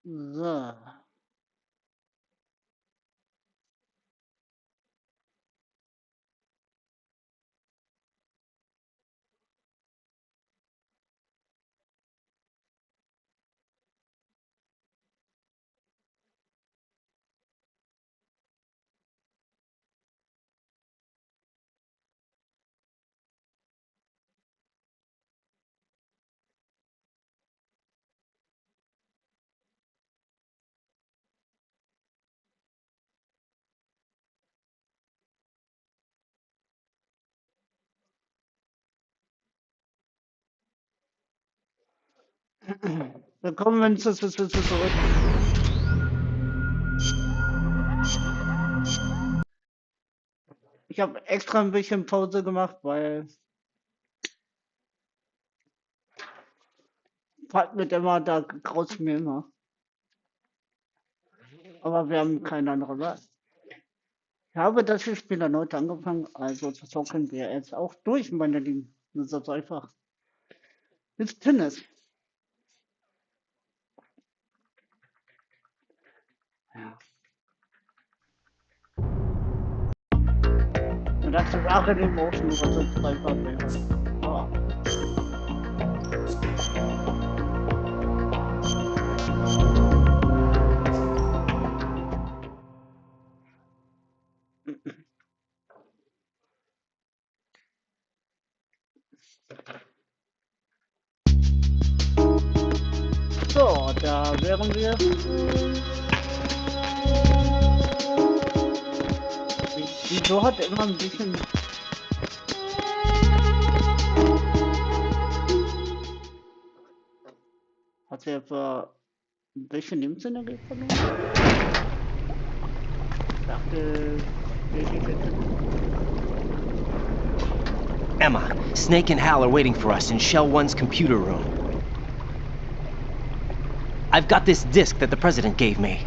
So. Willkommen zurück. Ich habe extra ein bisschen Pause gemacht, weil Fahrt mit immer, da graut mir immer. Aber wir haben keine andere Wahl. Ich habe das Spiel erneut angefangen, also zocken wir jetzt auch durch, meine Lieben. Das ist einfach. Ist Tennis. Ja. Und das ist auch in dem Ocean, was sonst einfach wäre. Ja. So, da wären wir. Wieso hat immer ein bisschen. Hat sie etwa ein bisschen Lebensenergie verloren? Ich dachte. Emma, Snake and Hal are waiting for us in Shell 1's computer room. I've got this disk that the President gave me.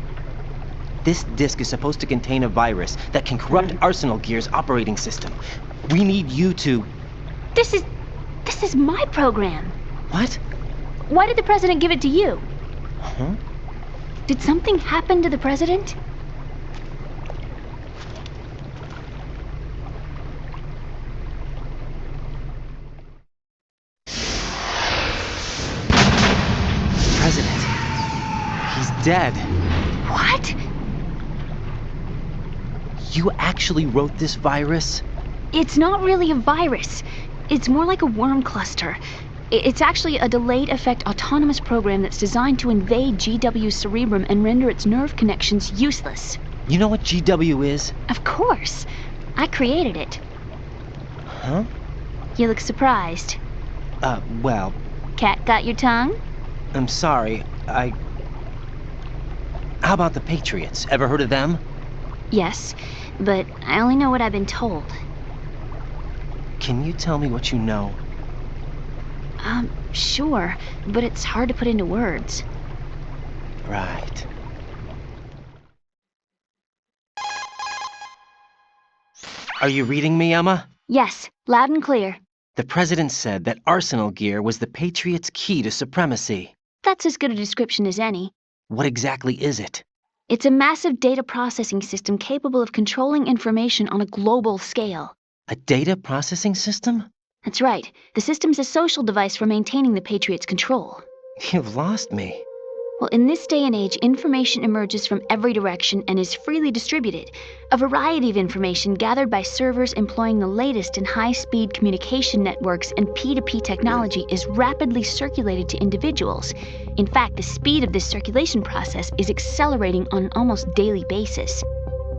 This disk is supposed to contain a virus that can corrupt Arsenal Gear's operating system. We need you to... This is my program. What? Why did the President give it to you? Huh? Did something happen to the President? President. He's dead. What? You actually wrote this virus? It's not really a virus. It's more like a worm cluster. It's actually a delayed effect autonomous program that's designed to invade GW's cerebrum and render its nerve connections useless. You know what GW is? Of course. I created it. Huh? You look surprised. Well, Cat got your tongue? I'm sorry. How about the Patriots? Ever heard of them? Yes, but I only know what I've been told. Can you tell me what you know? Sure, but it's hard to put into words. Right. Are you reading me, Emma? Yes, loud and clear. The President said that Arsenal Gear was the Patriots' key to supremacy. That's as good a description as any. What exactly is it? It's a massive data processing system capable of controlling information on a global scale. A data processing system? That's right. The system's a social device for maintaining the Patriots' control. You've lost me. Well, in this day and age, information emerges from every direction and is freely distributed. A variety of information gathered by servers employing the latest in high-speed communication networks and P2P technology is rapidly circulated to individuals. In fact, the speed of this circulation process is accelerating on an almost daily basis.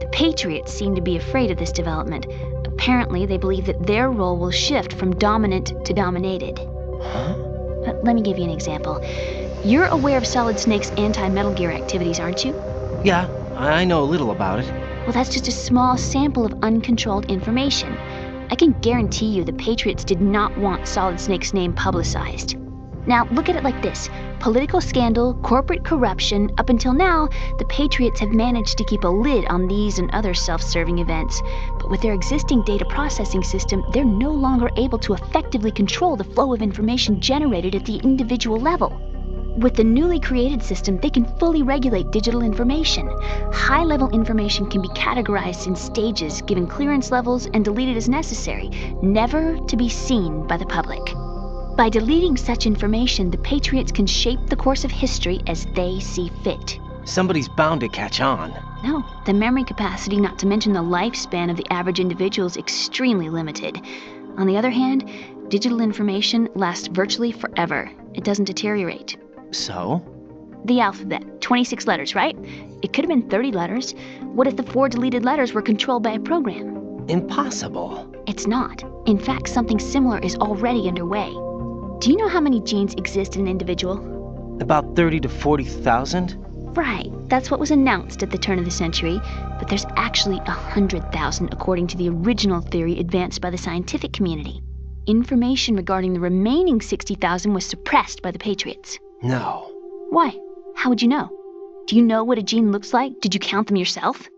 The Patriots seem to be afraid of this development. Apparently, they believe that their role will shift from dominant to dominated. Huh? Let me give you an example. You're aware of Solid Snake's anti-Metal Gear activities, aren't you? Yeah, I know a little about it. Well, that's just a small sample of uncontrolled information. I can guarantee you the Patriots did not want Solid Snake's name publicized. Now, look at it like this. Political scandal, corporate corruption, up until now, the Patriots have managed to keep a lid on these and other self-serving events. But with their existing data processing system, they're no longer able to effectively control the flow of information generated at the individual level. With the newly created system, they can fully regulate digital information. High-level information can be categorized in stages, given clearance levels, and deleted as necessary, never to be seen by the public. By deleting such information, the Patriots can shape the course of history as they see fit. Somebody's bound to catch on. No, the memory capacity, not to mention the lifespan of the average individual, is extremely limited. On the other hand, digital information lasts virtually forever. It doesn't deteriorate. So? The alphabet, 26 letters, right? It could have been 30 letters. What if the 4 deleted letters were controlled by a program? Impossible. It's not. In fact, something similar is already underway. Do you know how many genes exist in an individual? About 30 to 40,000? Right, that's what was announced at the turn of the century, but there's actually 100,000 according to the original theory advanced by the scientific community. Information regarding the remaining 60,000 was suppressed by the Patriots. No. Why? How would you know? Do you know what a gene looks like? Did you count them yourself?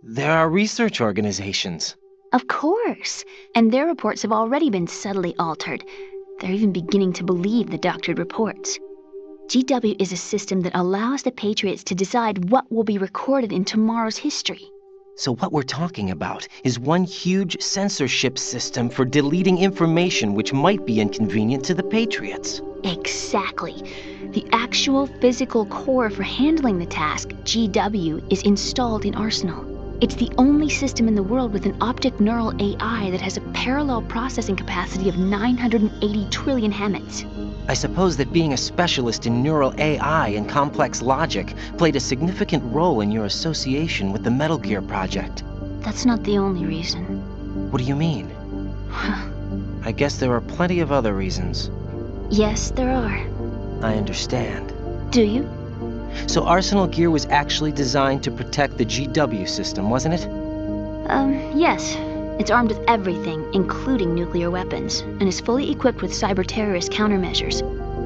There are research organizations. Of course, and their reports have already been subtly altered. They're even beginning to believe the doctored reports. GW is a system that allows the Patriots to decide what will be recorded in tomorrow's history. So what we're talking about is one huge censorship system for deleting information which might be inconvenient to the Patriots. Exactly. The actual physical core for handling the task, GW, is installed in Arsenal. It's the only system in the world with an optic neural AI that has a parallel processing capacity of 980 trillion Hammets. I suppose that being a specialist in neural AI and complex logic played a significant role in your association with the Metal Gear project. That's not the only reason. What do you mean? I guess there are plenty of other reasons. Yes, there are. I understand. Do you? So Arsenal Gear was actually designed to protect the GW system, wasn't it? Yes. It's armed with everything, including nuclear weapons, and is fully equipped with cyber-terrorist countermeasures.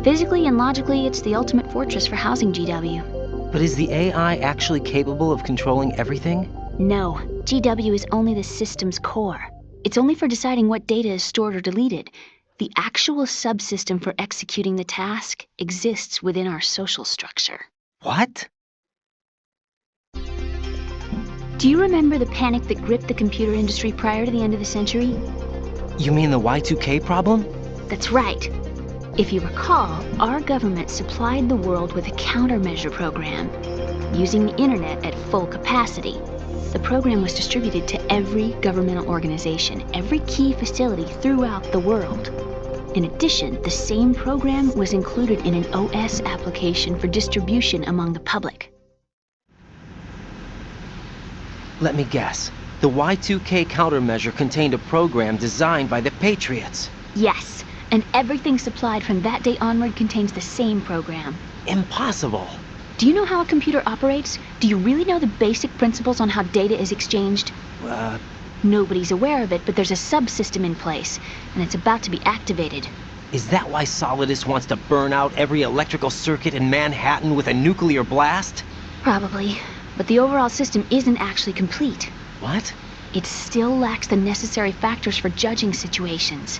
Physically and logically, it's the ultimate fortress for housing GW. But is the AI actually capable of controlling everything? No. GW is only the system's core. It's only for deciding what data is stored or deleted. The actual subsystem for executing the task exists within our social structure. What? Do you remember the panic that gripped the computer industry prior to the end of the century? You mean the Y2K problem? That's right. If you recall, our government supplied the world with a countermeasure program. Using the internet at full capacity, the program was distributed to every governmental organization, every key facility throughout the world. In addition, the same program was included in an OS application for distribution among the public. Let me guess. The Y2K countermeasure contained a program designed by the Patriots. Yes, and everything supplied from that day onward contains the same program. Impossible. Do you know how a computer operates? Do you really know the basic principles on how data is exchanged? Nobody's aware of it, but there's a subsystem in place, and it's about to be activated. Is that why Solidus wants to burn out every electrical circuit in Manhattan with a nuclear blast? Probably, but the overall system isn't actually complete. What? It still lacks the necessary factors for judging situations.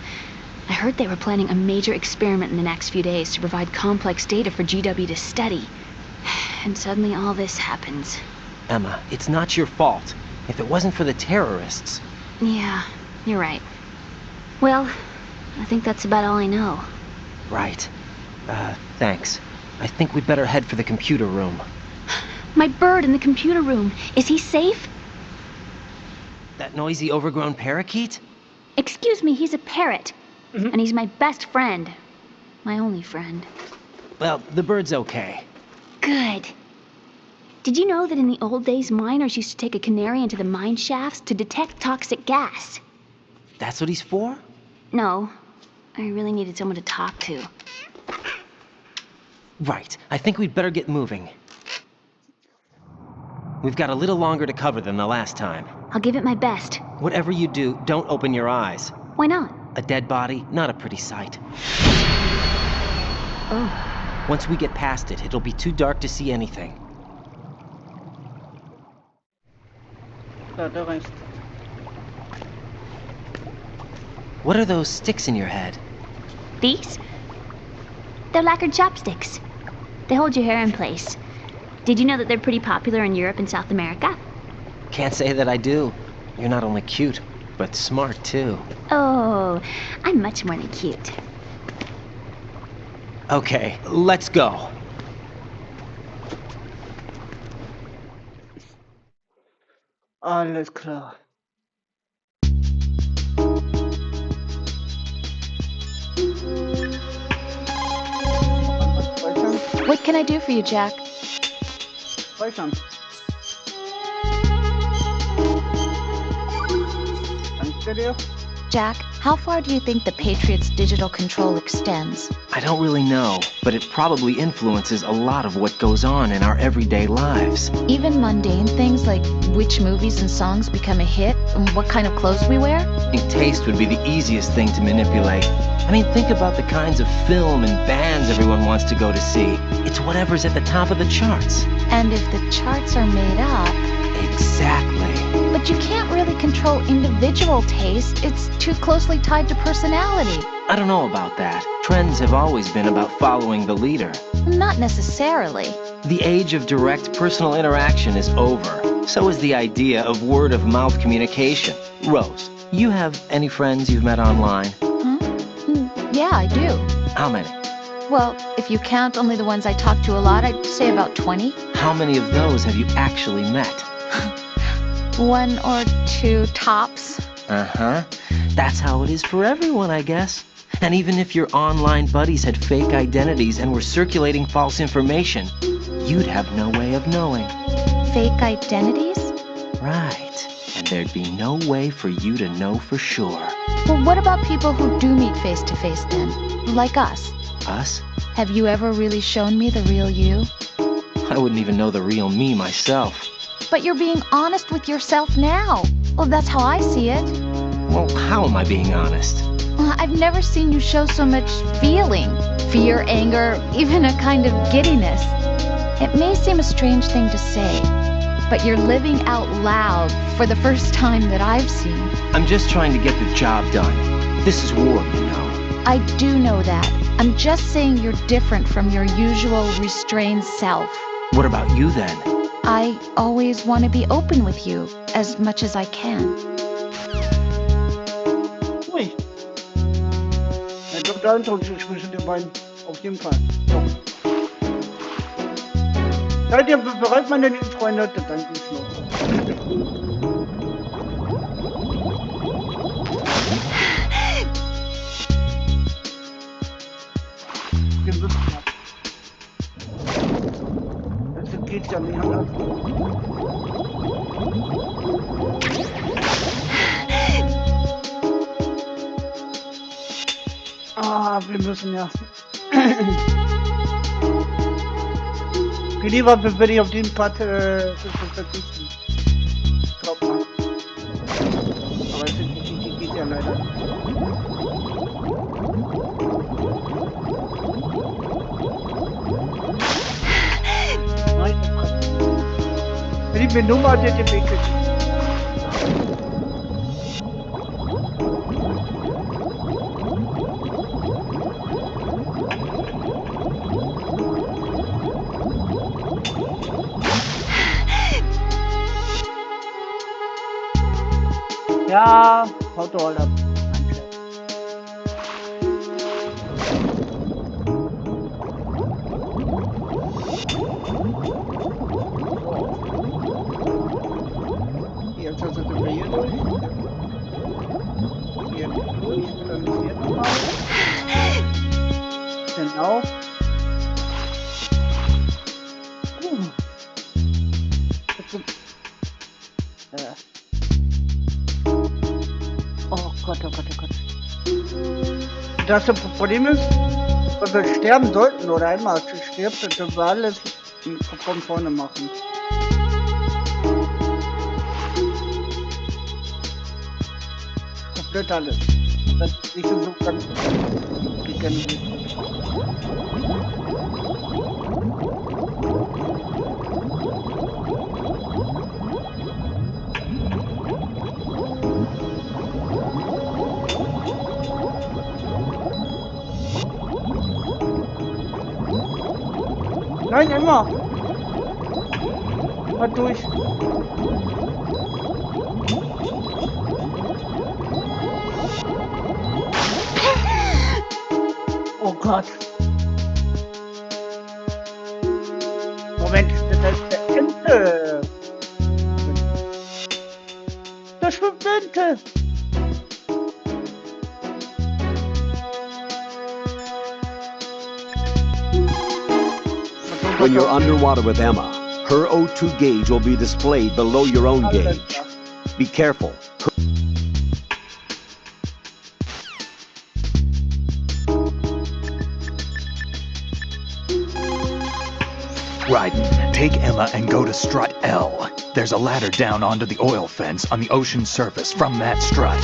I heard they were planning a major experiment in the next few days to provide complex data for GW to study. And suddenly all this happens. Emma, it's not your fault. If it wasn't for the terrorists... Yeah, you're right. Well, I think that's about all I know. Right. Thanks. I think we'd better head for the computer room. My bird in the computer room. Is he safe? That noisy, overgrown parakeet? Excuse me, he's a parrot. And he's my best friend. My only friend. Well, the bird's okay. Good. Did you know that in the old days, miners used to take a canary into the mine shafts to detect toxic gas? That's what he's for? No. I really needed someone to talk to. Right. I think we'd better get moving. We've got a little longer to cover than the last time. I'll give it my best. Whatever you do, don't open your eyes. Why not? A dead body, not a pretty sight. Oh. Once we get past it, it'll be too dark to see anything. Da hat er recht. What are those sticks in your head? These? They're lacquered chopsticks. They hold your hair in place. Did you know that they're pretty popular in Europe and South America? Can't say that I do. You're not only cute, but smart too. Oh, I'm much more than cute. Okay, let's go. Alles klar. Speichern. What can I do for you, Jack? Speichern. Danke dir. Jack, how far do you think the Patriots' digital control extends? I don't really know, but it probably influences a lot of what goes on in our everyday lives. Even mundane things like which movies and songs become a hit and what kind of clothes we wear? I think taste would be the easiest thing to manipulate. I mean, think about the kinds of film and bands everyone wants to go to see. It's whatever's at the top of the charts. And if the charts are made up... Exactly. But you can't really control individual taste. It's too closely tied to personality. I don't know about that. Trends have always been about following the leader. Not necessarily. The age of direct personal interaction is over. So is the idea of word-of-mouth communication. Rose, you have any friends you've met online? Yeah, I do. How many? Well, if you count only the ones I talk to a lot, I'd say about 20. How many of those have you actually met? 1 or 2 tops. Uh-huh. That's how it is for everyone, I guess. And even if your online buddies had fake identities and were circulating false information, you'd have no way of knowing. Fake identities? Right. And there'd be no way for you to know for sure. Well, what about people who do meet face to face then? Like us. Us? Have you ever really shown me the real you? I wouldn't even know the real me myself. But you're being honest with yourself now. Well, that's how I see it. Well, how am I being honest? I've never seen you show so much feeling. Fear, anger, even a kind of giddiness. It may seem a strange thing to say, but you're living out loud for the first time that I've seen. I'm just trying to get the job done. This is war, you know. I do know that. I'm just saying you're different from your usual restrained self. What about you then? I always want to be open with you as much as I can. Ui. Ich glaube, da Unterschied zwischen den beiden. Auf jeden Fall. So. Seid ihr bereit, meine lieben Freunde? Dann geht's los. Wir müssen ja. Das geht ja nicht anders. Wir müssen ja. Lieber würde ich auf den Part verzichten. Glaub mal. Aber es geht ja leider nicht. Nein, wenn ich mir nur mal den Weg kriege. Ja, haut doch ab. Jetzt sind wir hier durch. Hier durch, dann hier nochmal. Genau. Oh Gott, oh Gott, oh Gott. Das Problem ist, wenn wir sterben sollten oder einmal stirbt, dann wir alles von vorne machen. Komplett alles. Das ist nicht so ganz gegangen. Nein, immer. Mal durch. Oh Gott. Moment, das ist der Ente. Da schwimmt eine Ente. When you're underwater with Emma, her O2 gauge will be displayed below your own gauge. Be careful. Raiden, take Emma and go to strut L. There's a ladder down onto the oil fence on the ocean surface from that strut.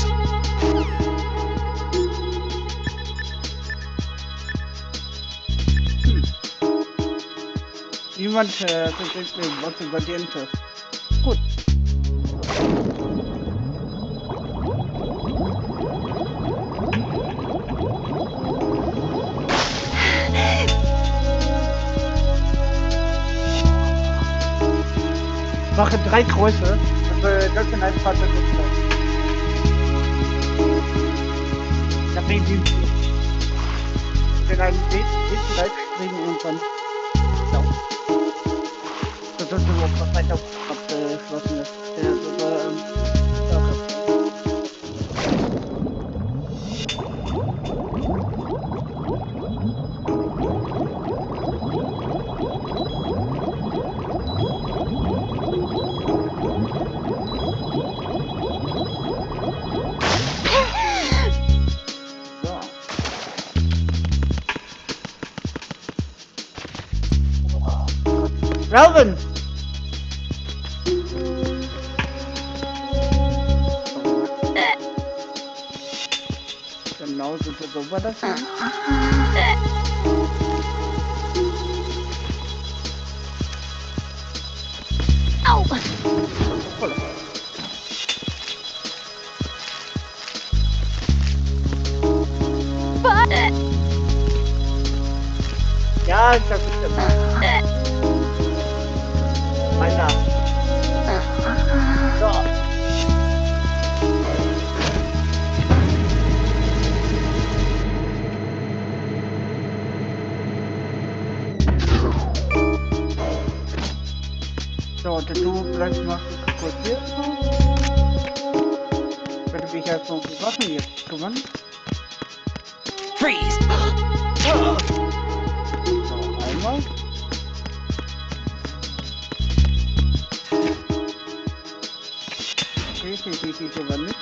Niemand versteht mir was über die Ente. Gut. Mache 3 Größe. Das sind ein paar Benutzer. Da bringen die in einen Weg springen und dann laufen. Das ist nur was weiter abgeschlossen ist. Raiden! Genau, so war das. Au! Ja, ich hab es gemacht. Meiner. So. So, du bleibst mal kurz hier. Ich werde mich erst noch die Waffen jetzt kümmern. Freeze! So, einmal. Ich aber nicht.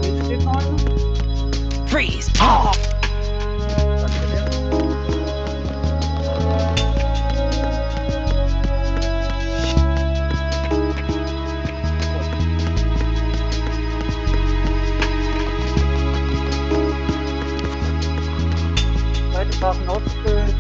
Hier steht noch einer. Freeze! Oh! Danke dir. Beide Waffen ausgebildet.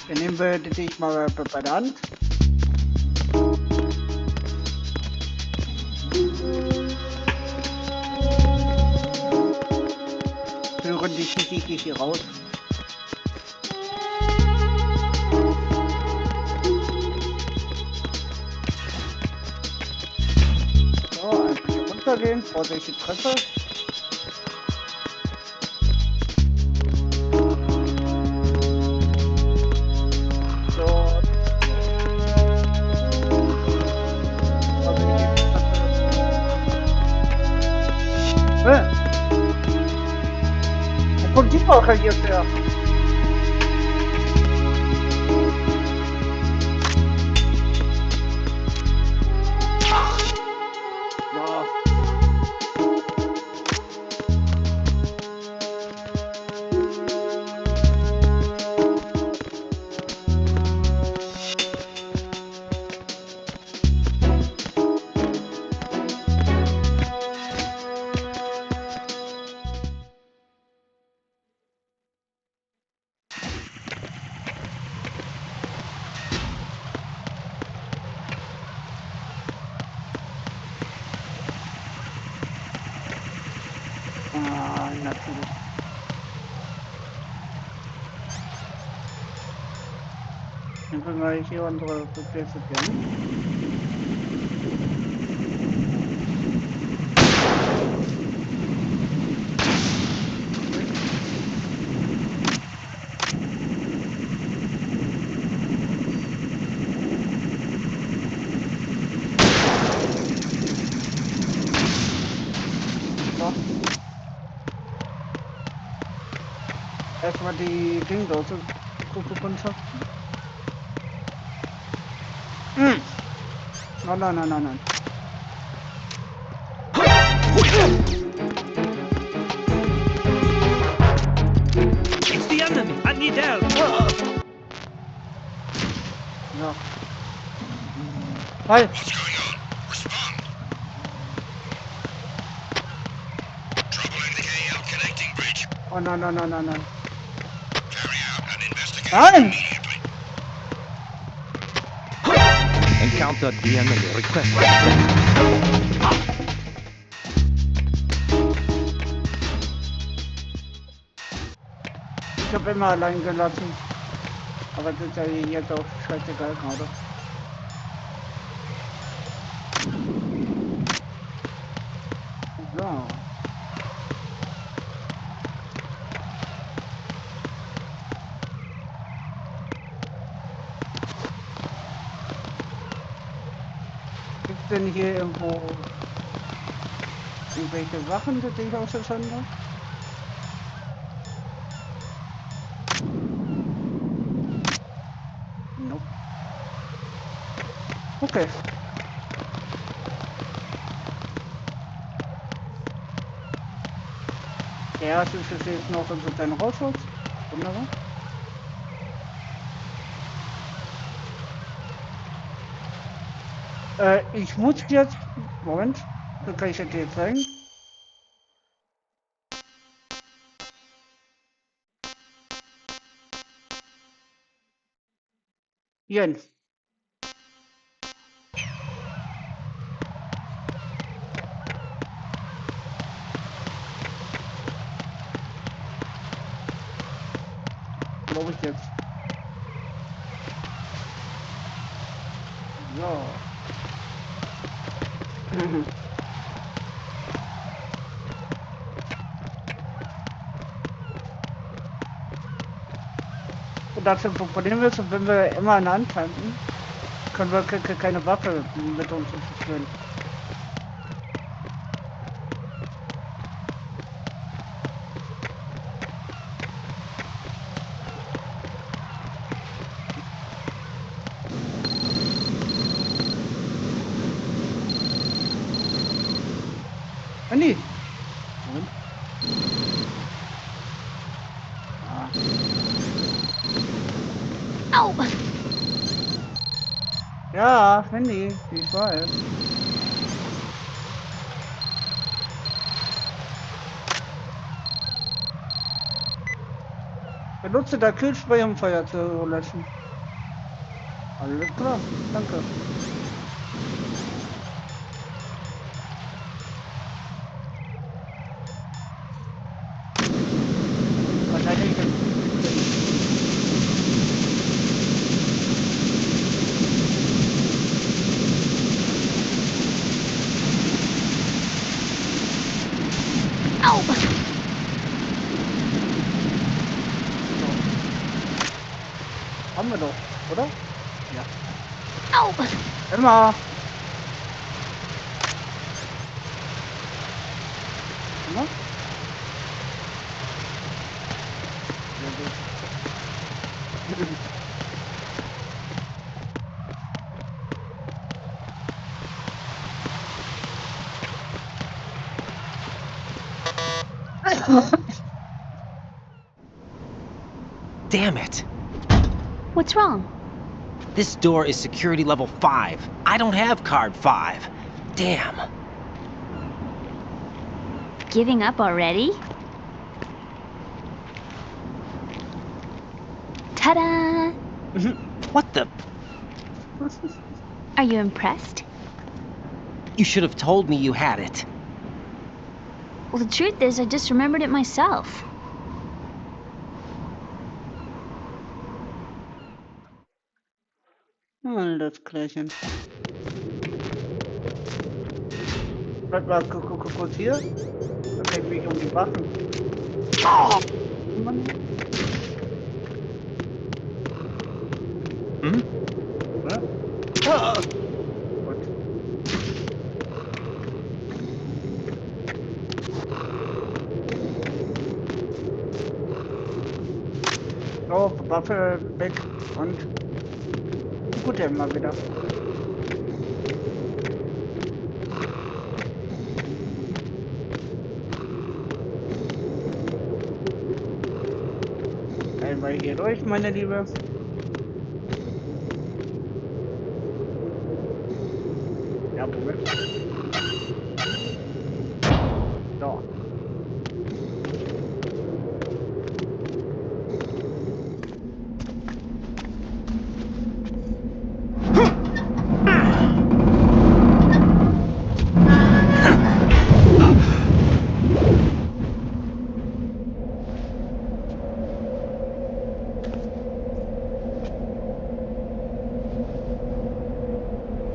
Dann nehmen wir dich mal bei der Hand. Führen dich hier raus. So, einfach hier runtergehen, vorsichtig Treppe. Wo kommt die Woche jetzt her? Ja. Dann können wir hier unsere Rückwärts kennen. Erstmal die Dingdose runter. Nein. It's the enemy! I need help! Ja. Hi! What's going on? Respond. Trouble in the AL connecting bridge. Oh nein. Carry out an investigation Nein! immediately. Encounter the enemy. Request. Ich habe immer allein gelassen. Aber das ist ja jetzt auch scheißegal gerade. So. Gibt's denn hier irgendwo irgendwelche Sachen, die ich ausgeschaltet habe? Nope. Okay. Der erste ist jetzt noch in so kleinen Rausschutz. Wunderbar. Ich muss jetzt... Moment. Das kann ich dir jetzt zeigen. Jen. Glaube ich jetzt. So. Und das Problem ist, wenn wir immer in der Hand halten, können wir keine Waffe mit uns führen. Andy! Moment. Au! Ja, Handy, ich weiß. Benutze das Kühlspray, um Feuer zu löschen. Alles klar, danke. Wahrscheinlich. Au! Haben wir doch, oder? Ja. Au! Immer. Immer? Sehr gut. Damn it. What's wrong? This door is security level 5. I don't have card 5. Damn. Giving up already? Ta-da! What the? Are you impressed? You should have told me you had it. Well, the truth is, I just remembered it myself. Alles klärchen. Bleib mal kurz hier. Da kann ich mich um die Waffen. Mann. Hm? Ja? Ah. Gut. So, Waffe weg und gut immer wieder. Einmal hier durch, meine Liebe. Ja, Moment. So.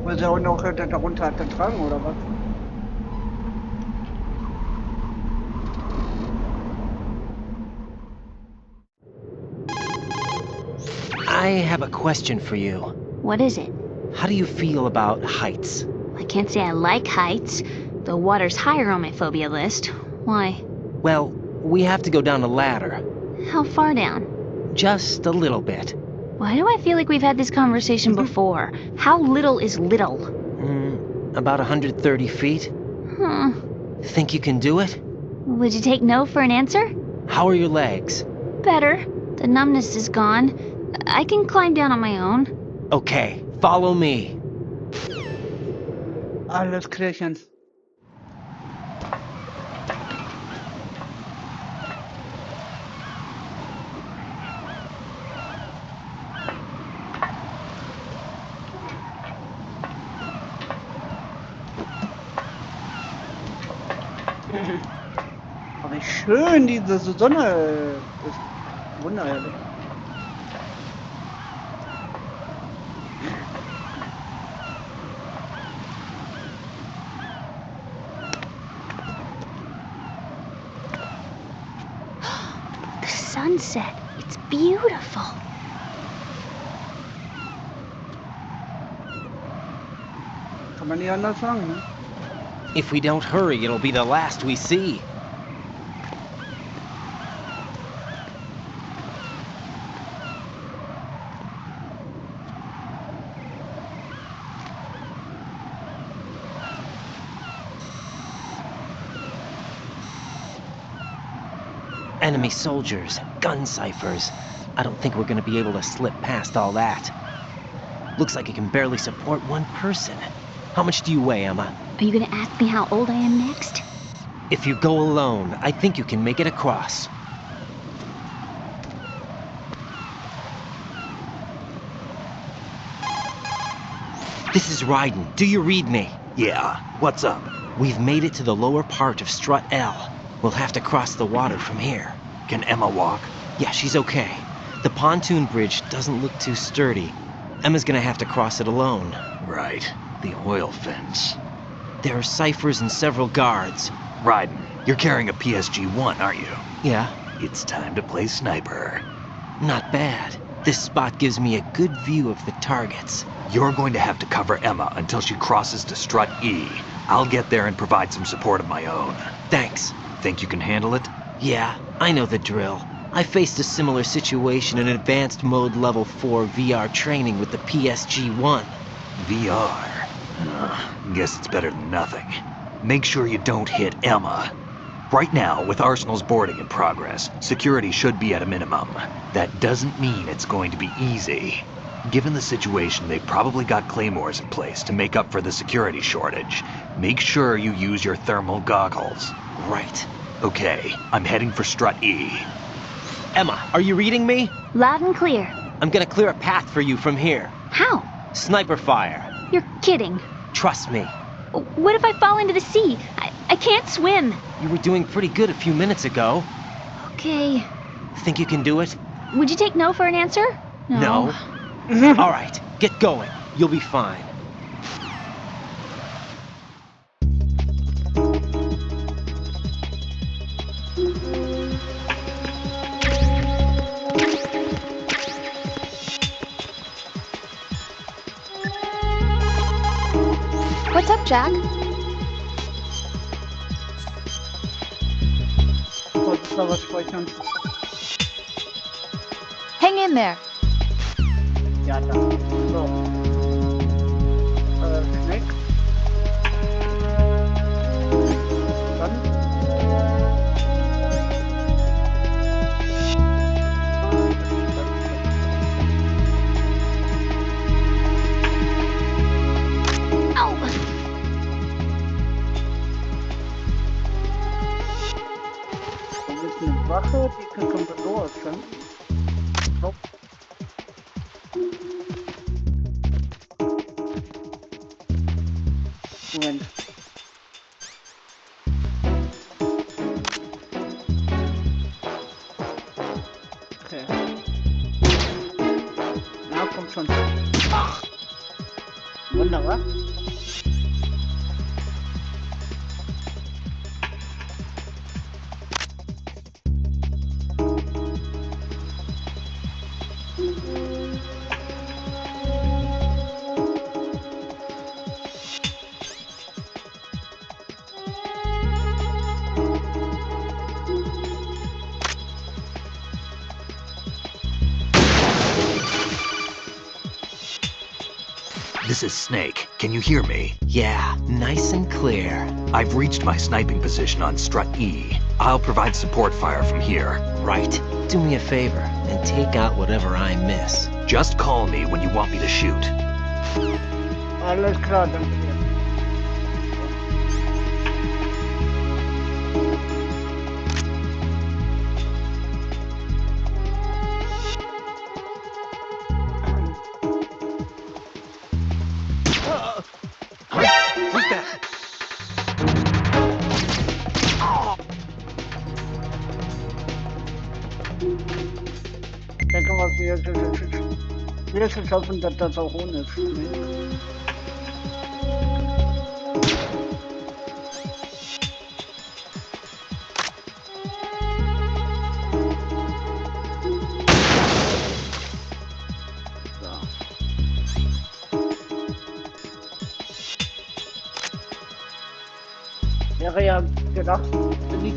Weil sie auch noch darunter hat getragen, oder was? I have a question for you. What is it? How do you feel about heights? I can't say I like heights, though water's higher on my phobia list. Why? Well, we have to go down a ladder. How far down? Just a little bit. Why do I feel like we've had this conversation before? How little is little? About 130 feet. Huh. Think you can do it? Would you take no for an answer? How are your legs? Better. The numbness is gone. I can climb down on my own. Okay, follow me. Alles klärchen. Aber wie schön diese Sonne ist. Wunderherrlich. The sunset. It's beautiful. Kann man nicht anders sagen, ne? If we don't hurry, it'll be the last we see. Enemy soldiers, gun ciphers. I don't think we're gonna be able to slip past all that. Looks like it can barely support one person. How much do you weigh, Emma? Are you gonna ask me how old I am next? If you go alone, I think you can make it across. This is Raiden. Do you read me? Yeah, what's up? We've made it to the lower part of Strut L. We'll have to cross the water from here. Can Emma walk? Yeah, she's okay. The pontoon bridge doesn't look too sturdy. Emma's gonna have to cross it alone. Right, the oil fence. There are ciphers and several guards. Raiden, you're carrying a PSG-1, aren't you? Yeah, It's time to play sniper. not bad. This spot gives me a good view of the targets. You're going to have to cover Emma until she crosses to Strut E. I'll get there and provide some support of my own. Thanks. Think you can handle it? Yeah, I know the drill. I faced a similar situation in advanced mode level 4 VR training with the PSG-1. VR. Guess it's better than nothing. Make sure you don't hit Emma. Right now, with Arsenal's boarding in progress, security should be at a minimum. That doesn't mean it's going to be easy. Given the situation, they've probably got claymores in place to make up for the security shortage. Make sure you use your thermal goggles. Right. Okay, I'm heading for Strut E. Emma, are you reading me? Loud and clear. I'm gonna clear a path for you from here. How? Sniper fire. You're kidding. Trust me. What if I fall into the sea? I can't swim. You were doing pretty good a few minutes ago. Okay. Think you can do it? Would you take no for an answer? No. All right, get going. You'll be fine. What's up, Jack? Wolltest du da was speichern? Hang in there. Ja, da. So. Snack. Dann. Au! Das ist eine Wache, die können wir so ausschalten. So. Moment. Okay. Na, kommt schon. Ach. Wunderbar. This is Snake. Can you hear me? Yeah, nice and clear. I've reached my sniping position on strut E. I'll provide support fire from here. Right. Do me a favor and take out whatever I miss. Just call me when you want me to shoot. Alles klar, danke dir. Who's that? Dann können wir jetzt hoffen, dass das auch ohne ist. Wäre ja gedacht, nicht.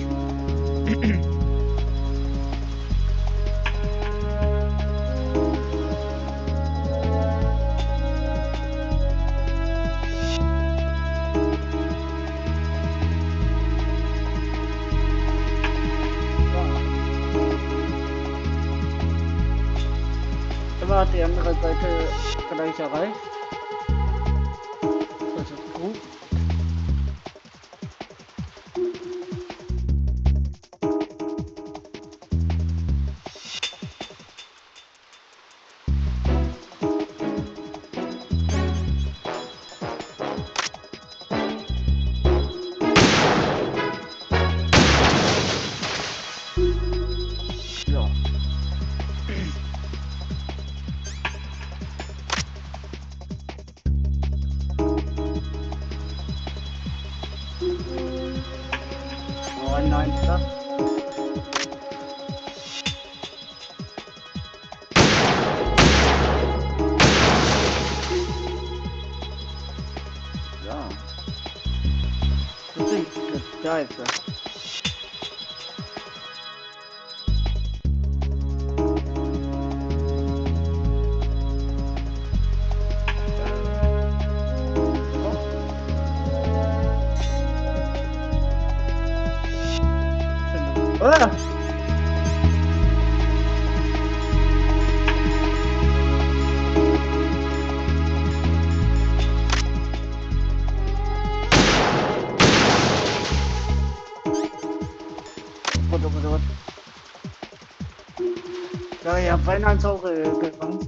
Immer hat die andere Seite gleich erreicht. Das ist gut. Ja. Oh nein, das. Ja. Das sind da ist er. Ah! Gut. Ja, ich hab beinahe ins Auge gegangen.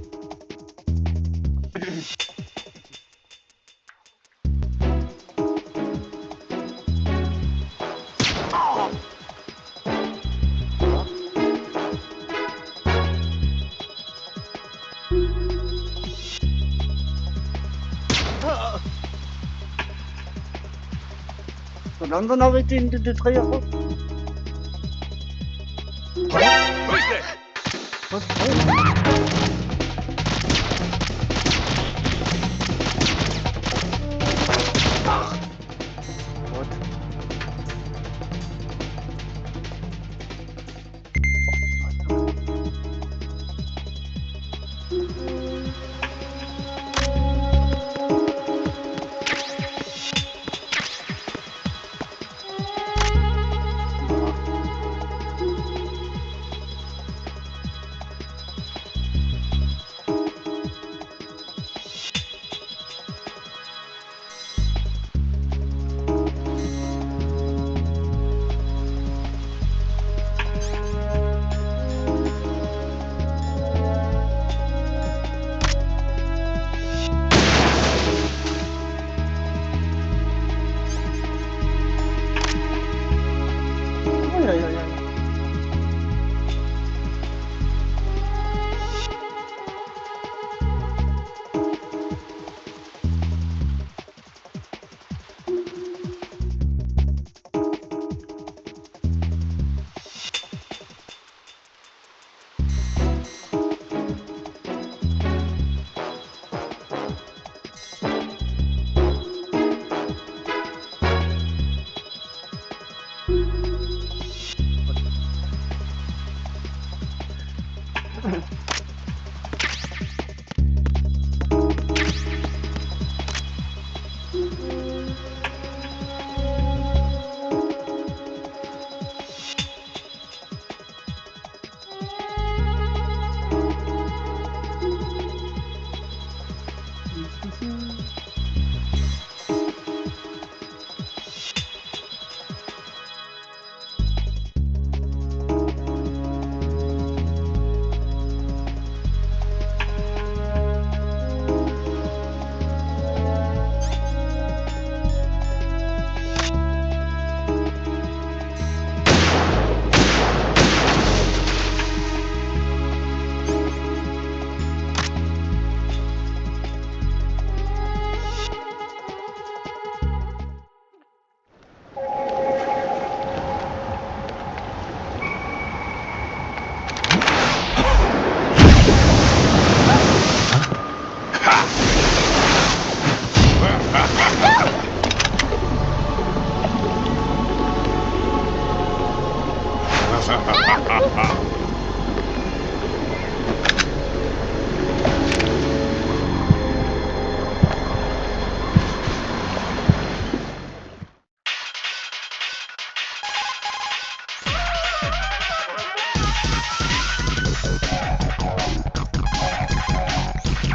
Und dann habe ich den Dreher raus. Who's there? Was? Oh. What? Ja, ja, ja.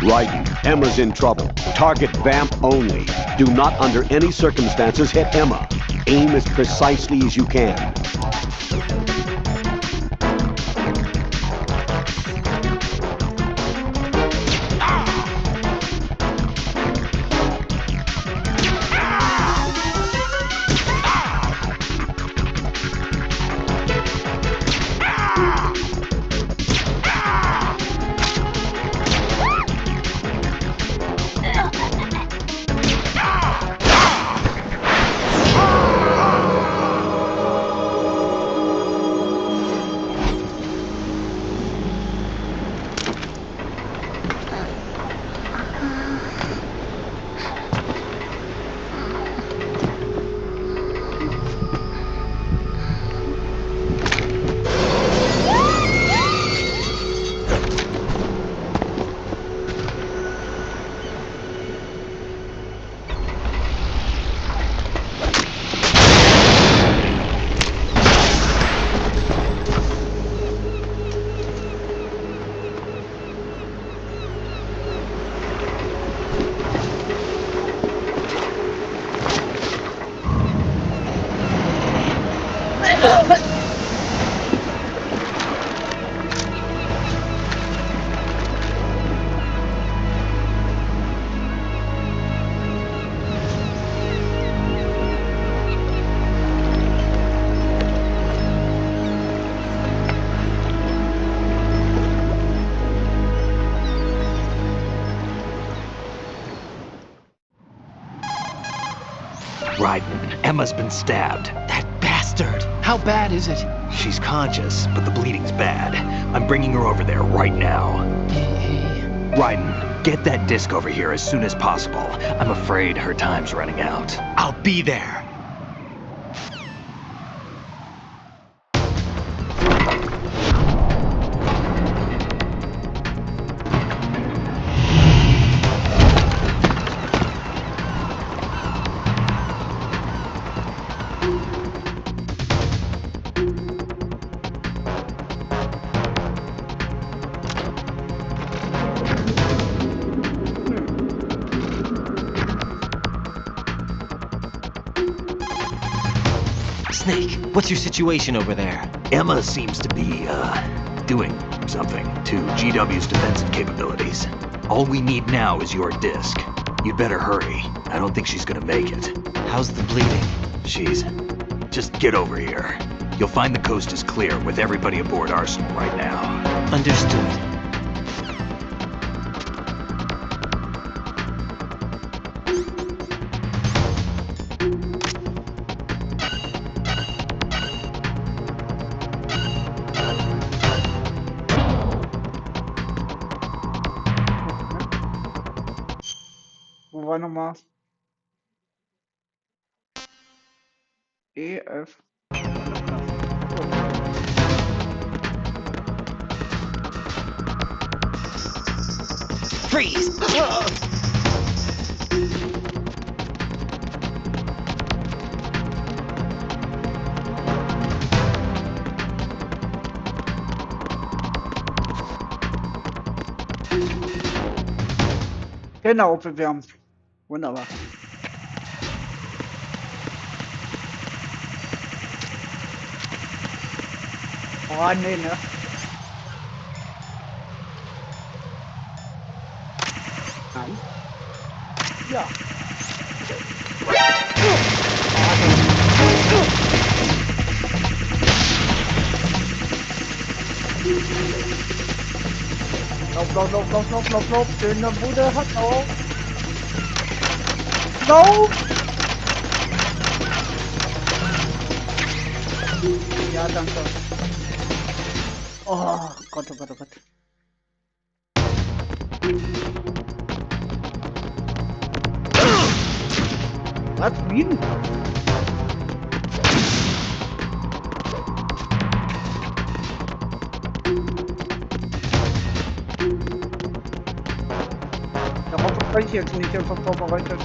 Raiden, Emma's in trouble. Target Vamp only. Do not under any circumstances hit Emma. Aim as precisely as you can. Raiden, Emma's been stabbed. That bastard! How bad is it? She's conscious, but the bleeding's bad. I'm bringing her over there right now. Raiden, get that disc over here as soon as possible. I'm afraid her time's running out. I'll be there. Snake, what's your situation over there? Emma seems to be, doing something to GW's defensive capabilities. All we need now is your disc. You'd better hurry. I don't think she's gonna make it. How's the bleeding? Just get over here. You'll find the coast is clear with everybody aboard Arsenal right now. Understood. Wo war nochmal? EF. Freeze! Genau, bewärmen. Wunderbar. Oh, nee, ne? Nein. Ja. Lauf. Schöne Bude hat auf. Lauf! Ja, danke. Oh Gott. Was? Wie? Darauf bin ich jetzt nicht einfach vorbereitet.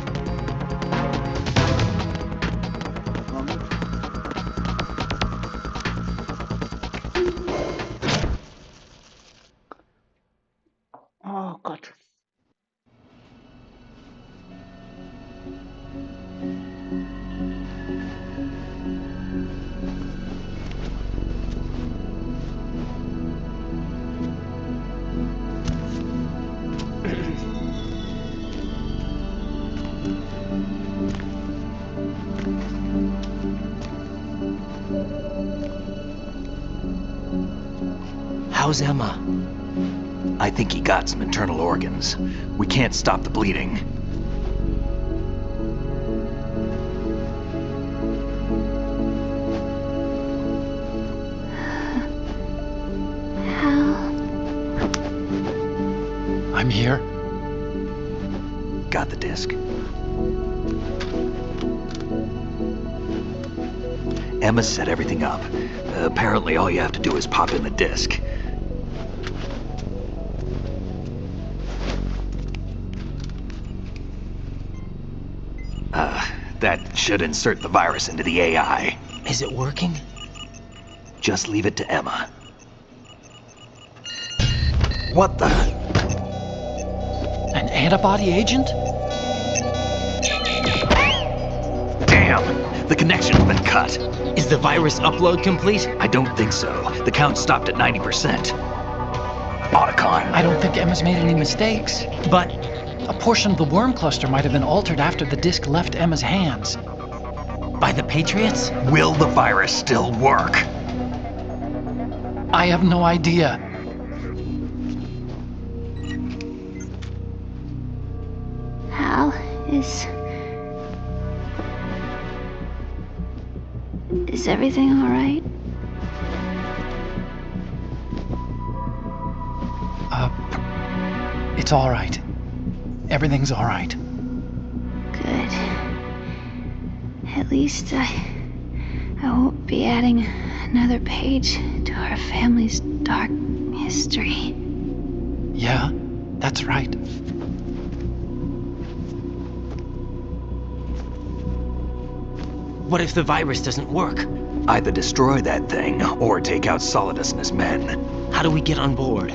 Oh Gott. How's Emma? I think he got some internal organs. We can't stop the bleeding. I'm here. Got the disc. Emma set everything up. Apparently all you have to do is pop in the disc. That should insert the virus into the AI. Is it working? Just leave it to Emma. What the? An antibody agent? Damn! The connection's been cut. Is the virus upload complete? I don't think so. The count stopped at 90%. Otacon. I don't think Emma's made any mistakes. But A portion of the worm cluster might have been altered after the disc left Emma's hands. by the Patriots? Will the virus still work? I have no idea. Hal is Is everything all right? It's all right. Everything's all right. Good. At least I won't be adding another page to our family's dark history. Yeah, that's right. What if the virus doesn't work? Either destroy that thing or take out Solidus and his men. How do we get on board?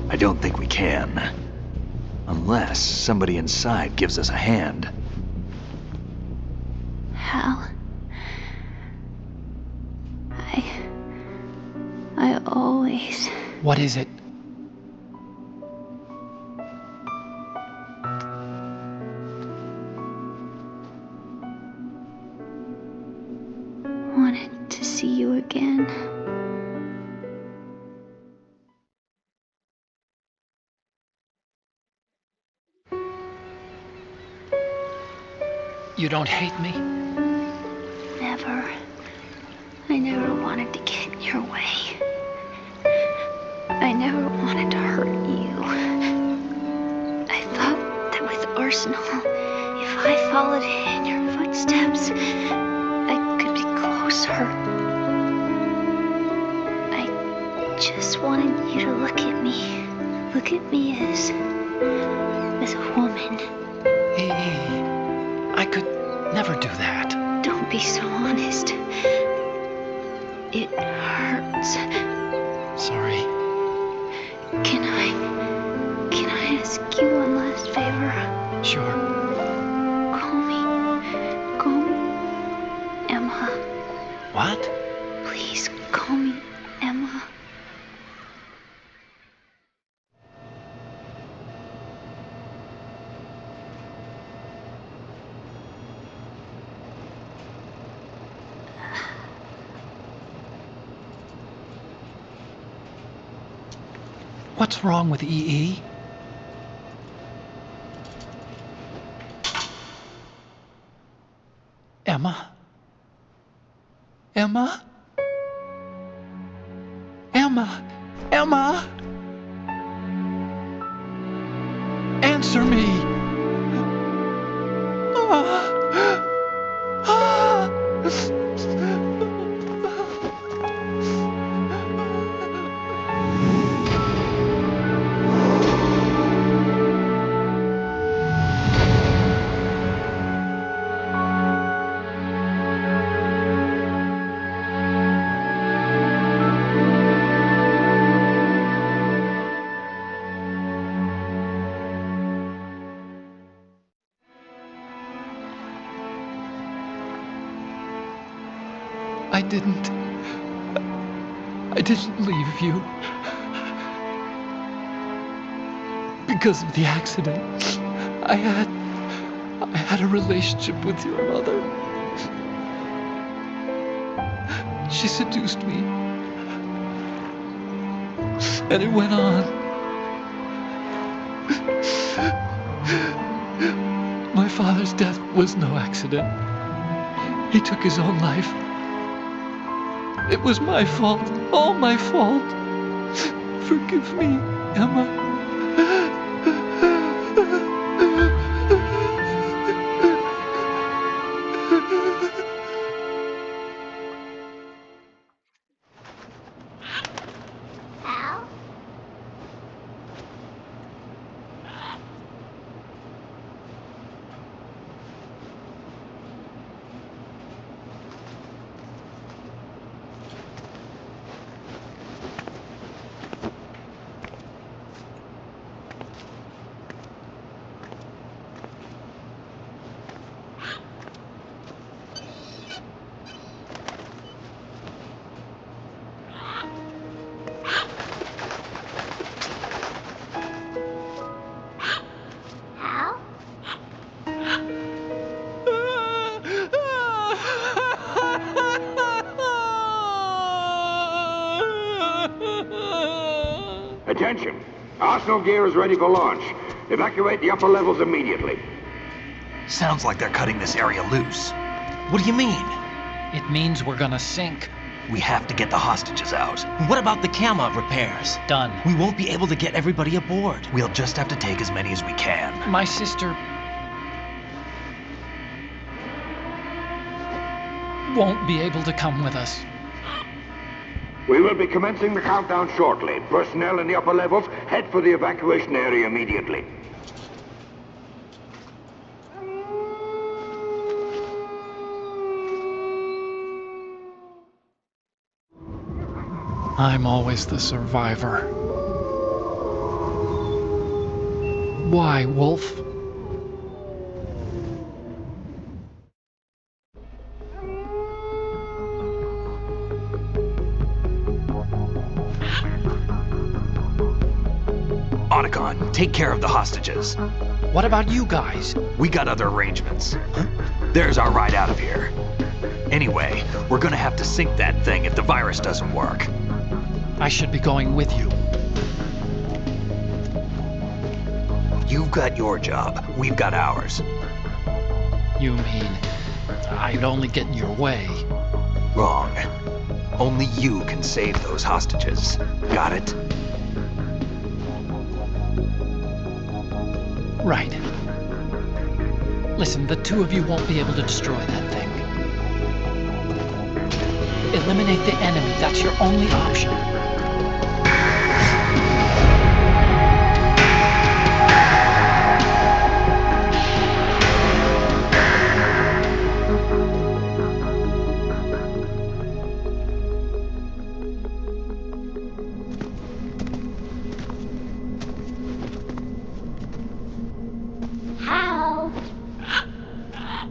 I don't think we can. Unless somebody inside gives us a hand. Hal. I always... What is it? wanted to see you again. You don't hate me? Never. I never wanted to get in your way. I never wanted to hurt you. I thought that with Arsenal, if I followed in your footsteps, I could be closer. I just wanted you to look at me. Look at me as a woman. I could never do that. Don't be so honest. It hurts. Sorry. Can I ask you one last favor? Sure. Call me Emma. What? Please call me Emma. What's wrong with EE? Emma? Emma? Emma? Emma? Answer me! I didn't leave you. Because of the accident, I had a relationship with your mother. She seduced me. And it went on. My father's death was no accident. He took his own life. It was my fault, all my fault. Forgive me, Emma. Attention! Arsenal gear is ready for launch. Evacuate the upper levels immediately. Sounds like they're cutting this area loose. What do you mean? It means we're gonna sink. We have to get the hostages out. What about the camo repairs? Done. We won't be able to get everybody aboard. We'll just have to take as many as we can. My sister won't be able to come with us. We will be commencing the countdown shortly. Personnel in the upper levels, head for the evacuation area immediately. I'm always the survivor. Why, Wolf? Otacon, take care of the hostages. What about you guys? We got other arrangements. There's our ride out of here. Anyway, we're gonna have to sink that thing if the virus doesn't work. I should be going with you. You've got your job. We've got ours. You mean I'd only get in your way? Wrong. Only you can save those hostages. Got it? Right. Listen, the two of you won't be able to destroy that thing. Eliminate the enemy. That's your only option.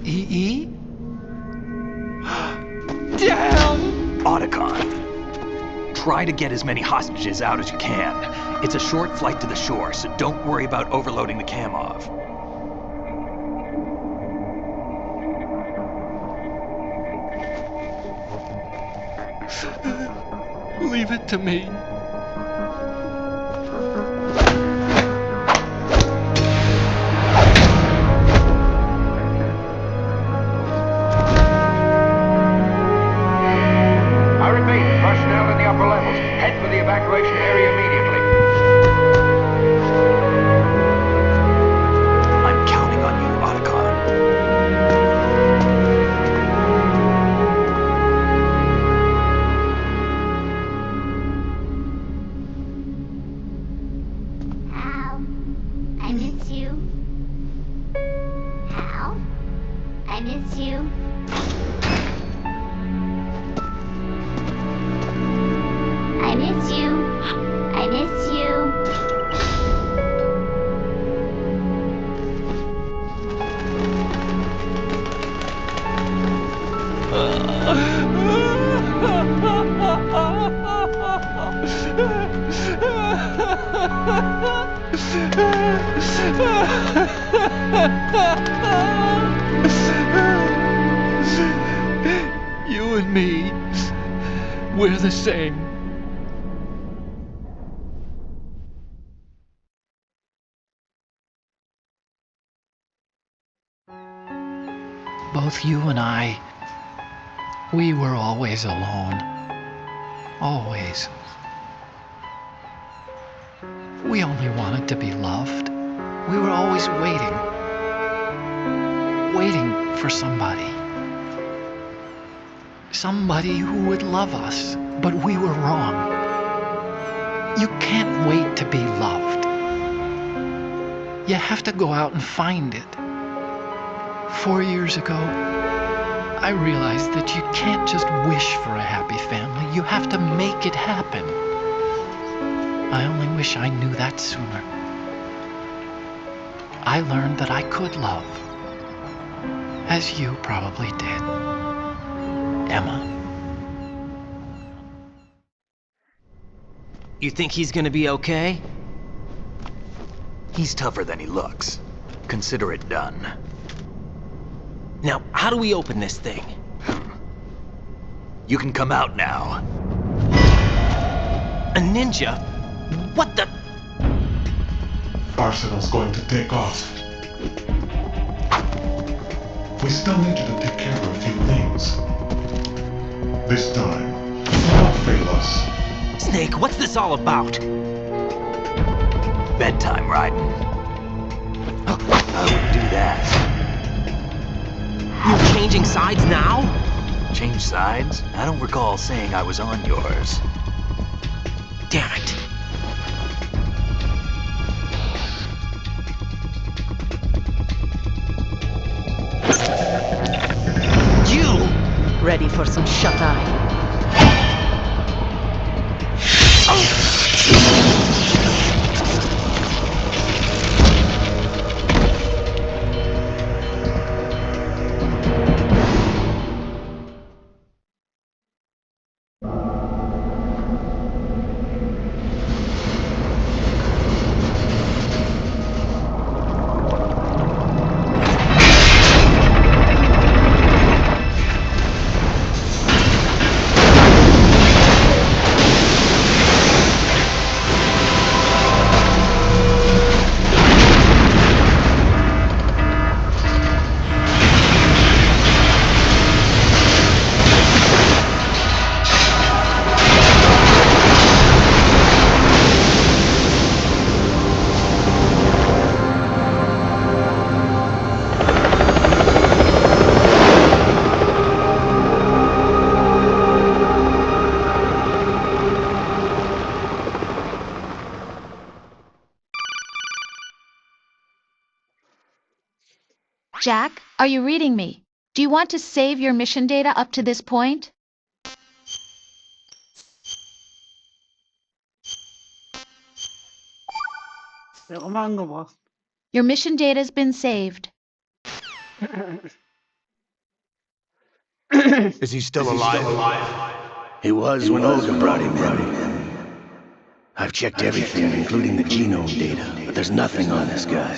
E? Damn! Otacon, try to get as many hostages out as you can. It's a short flight to the shore, so don't worry about overloading the Kamov. Leave it to me. Evacuation area immediately. I'm counting on you, Otacon. Hal, I miss you. Hal, I miss you. I miss you. I miss you. You and me, we're the same. Both you and I, we were always alone. Always. We only wanted to be loved. We were always waiting. Waiting for somebody. Somebody who would love us, but we were wrong. You can't wait to be loved. You have to go out and find it. 4 years ago, I realized that you can't just wish for a happy family. You have to make it happen. I only wish I knew that sooner. I learned that I could love, as you probably did, Emma. You think he's gonna be okay? He's tougher than he looks. Consider it done. Now, how do we open this thing? You can come out now. A ninja? What the? Arsenal's going to take off. We still need you to take care of a few things. This time, do not fail us. Snake, what's this all about? Bedtime, Raiden. I wouldn't do that. You're changing sides now? Change sides? I don't recall saying I was on yours. Damn it. You! Ready for some shut-eye? Jack, are you reading me? Do you want to save your mission data up to this point? Wer immer angebracht. Your mission data has been saved. Is he still alive? He was when Olga brought him in. I've checked everything, including the genome data, but there's nothing on this guy.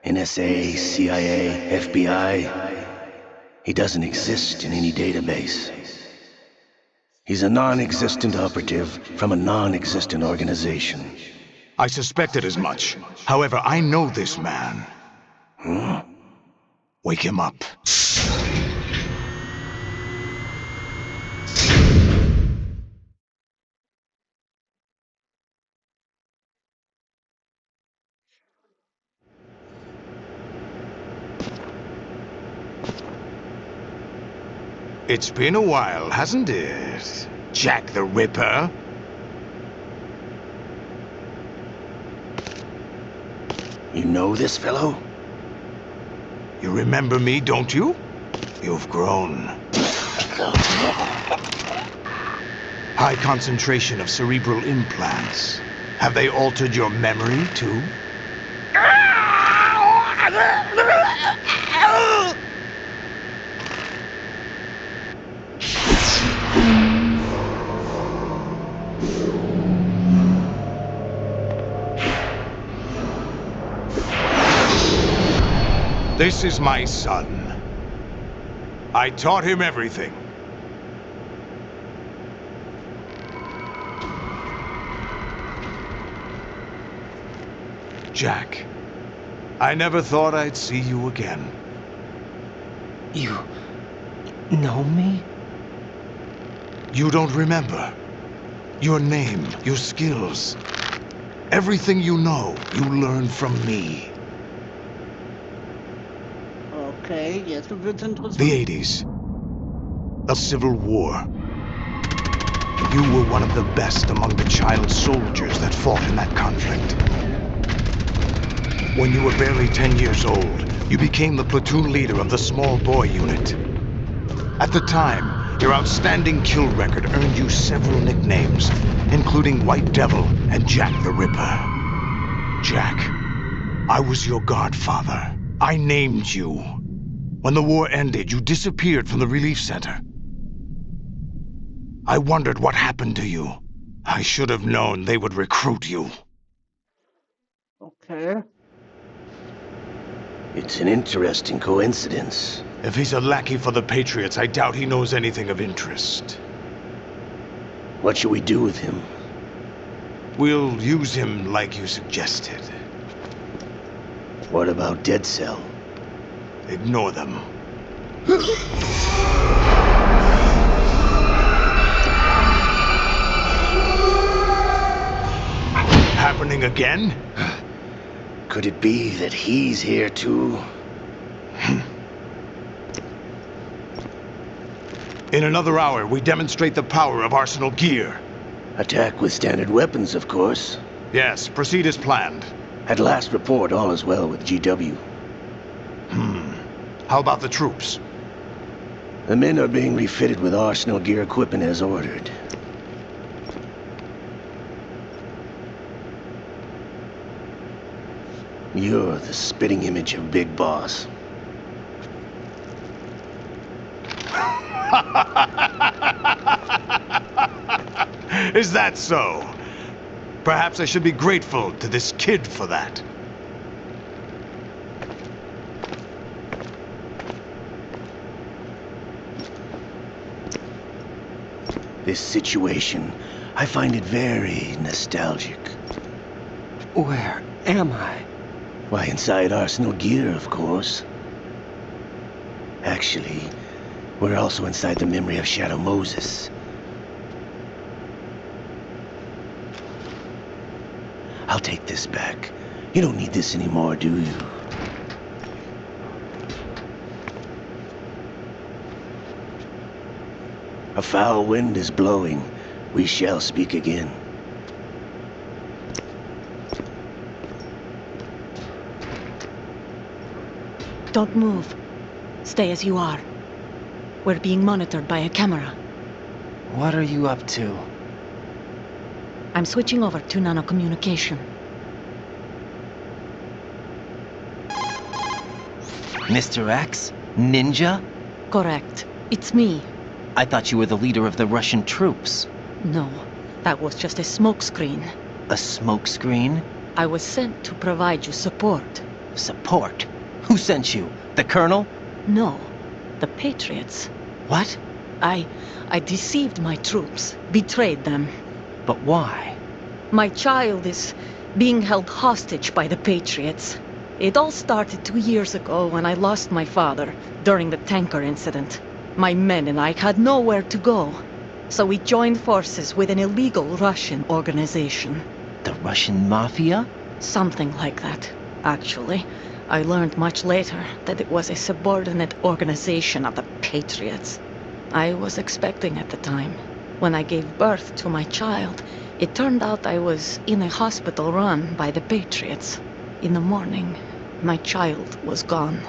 NSA, CIA, FBI. He doesn't exist in any database. He's a non-existent operative from a non-existent organization. I suspected as much. However, I know this man. Wake him up. It's been a while, hasn't it, Jack the Ripper? You know this fellow? You remember me, don't you? You've grown. High concentration of cerebral implants. Have they altered your memory, too? This is my son. I taught him everything. Jack, I never thought I'd see you again. You know me? You don't remember. Your name, your skills. Everything you know, you learned from me. Okay, jetzt wird's interessant. The 80s. The Civil War. You were one of the best among the child soldiers that fought in that conflict. When you were barely 10 years old, you became the platoon leader of the small boy unit. At the time, your outstanding kill record earned you several nicknames, including White Devil and Jack the Ripper. Jack, I was your godfather. I named you. When the war ended, you disappeared from the relief center. I wondered what happened to you. I should have known they would recruit you. Okay. It's an interesting coincidence. If he's a lackey for the Patriots, I doubt he knows anything of interest. What should we do with him? We'll use him like you suggested. What about Dead Cell? Ignore them. happening again? Could it be that he's here too? In another hour, we demonstrate the power of Arsenal gear. Attack with standard weapons, of course. Yes, proceed as planned. At last report, all is well with GW. How about the troops? The men are being refitted with Arsenal gear equipment as ordered. You're the spitting image of Big Boss. Is that so? Perhaps I should be grateful to this kid for that. This situation, I find it very nostalgic. Where am I? Why, inside Arsenal gear, of course. Actually, we're also inside the memory of Shadow Moses. I'll take this back. You don't need this anymore, do you? A foul wind is blowing. We shall speak again. Don't move. Stay as you are. We're being monitored by a camera. What are you up to? I'm switching over to nanocommunication. Mr. X? Ninja? Correct. It's me. I thought you were the leader of the Russian troops. No, that was just a smokescreen. A smokescreen? I was sent to provide you support. Support? Who sent you? The Colonel? No, the Patriots. What? I deceived my troops, betrayed them. But why? My child is being held hostage by the Patriots. It all started 2 years ago when I lost my father during the tanker incident. My men and I had nowhere to go, so we joined forces with an illegal Russian organization. The Russian Mafia? Something like that, actually. I learned much later that it was a subordinate organization of the Patriots. I was expecting at the time. When I gave birth to my child, it turned out I was in a hospital run by the Patriots. In the morning, my child was gone.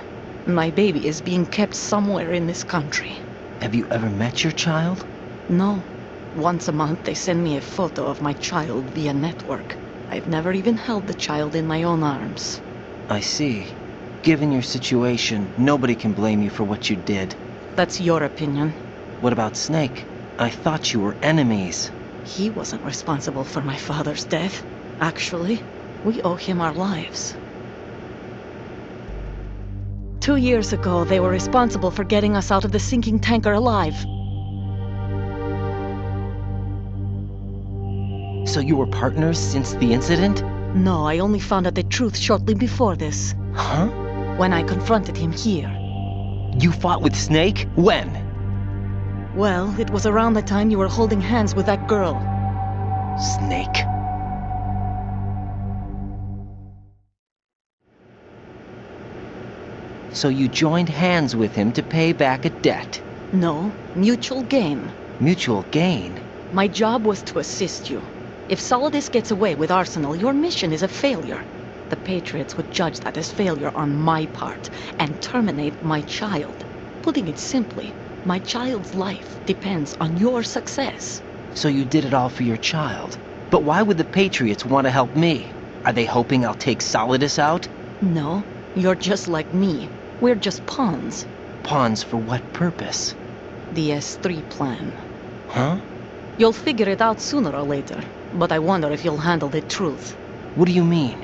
My baby is being kept somewhere in this country. Have you ever met your child? No. Once a month they send me a photo of my child via network. I've never even held the child in my own arms. I see. Given your situation, nobody can blame you for what you did. That's your opinion. What about Snake? I thought you were enemies. He wasn't responsible for my father's death. Actually, we owe him our lives. 2 years ago, they were responsible for getting us out of the sinking tanker alive. So you were partners since the incident? No, I only found out the truth shortly before this. Huh? When I confronted him here. You fought with Snake? When? Well, it was around the time you were holding hands with that girl. Snake. So you joined hands with him to pay back a debt? No, mutual gain. Mutual gain? My job was to assist you. If Solidus gets away with Arsenal, your mission is a failure. The Patriots would judge that as failure on my part and terminate my child. Putting it simply, my child's life depends on your success. So you did it all for your child. But why would the Patriots want to help me? Are they hoping I'll take Solidus out? No, you're just like me. We're just pawns. Pawns for what purpose? The S3 plan. Huh? You'll figure it out sooner or later, but I wonder if you'll handle the truth. What do you mean?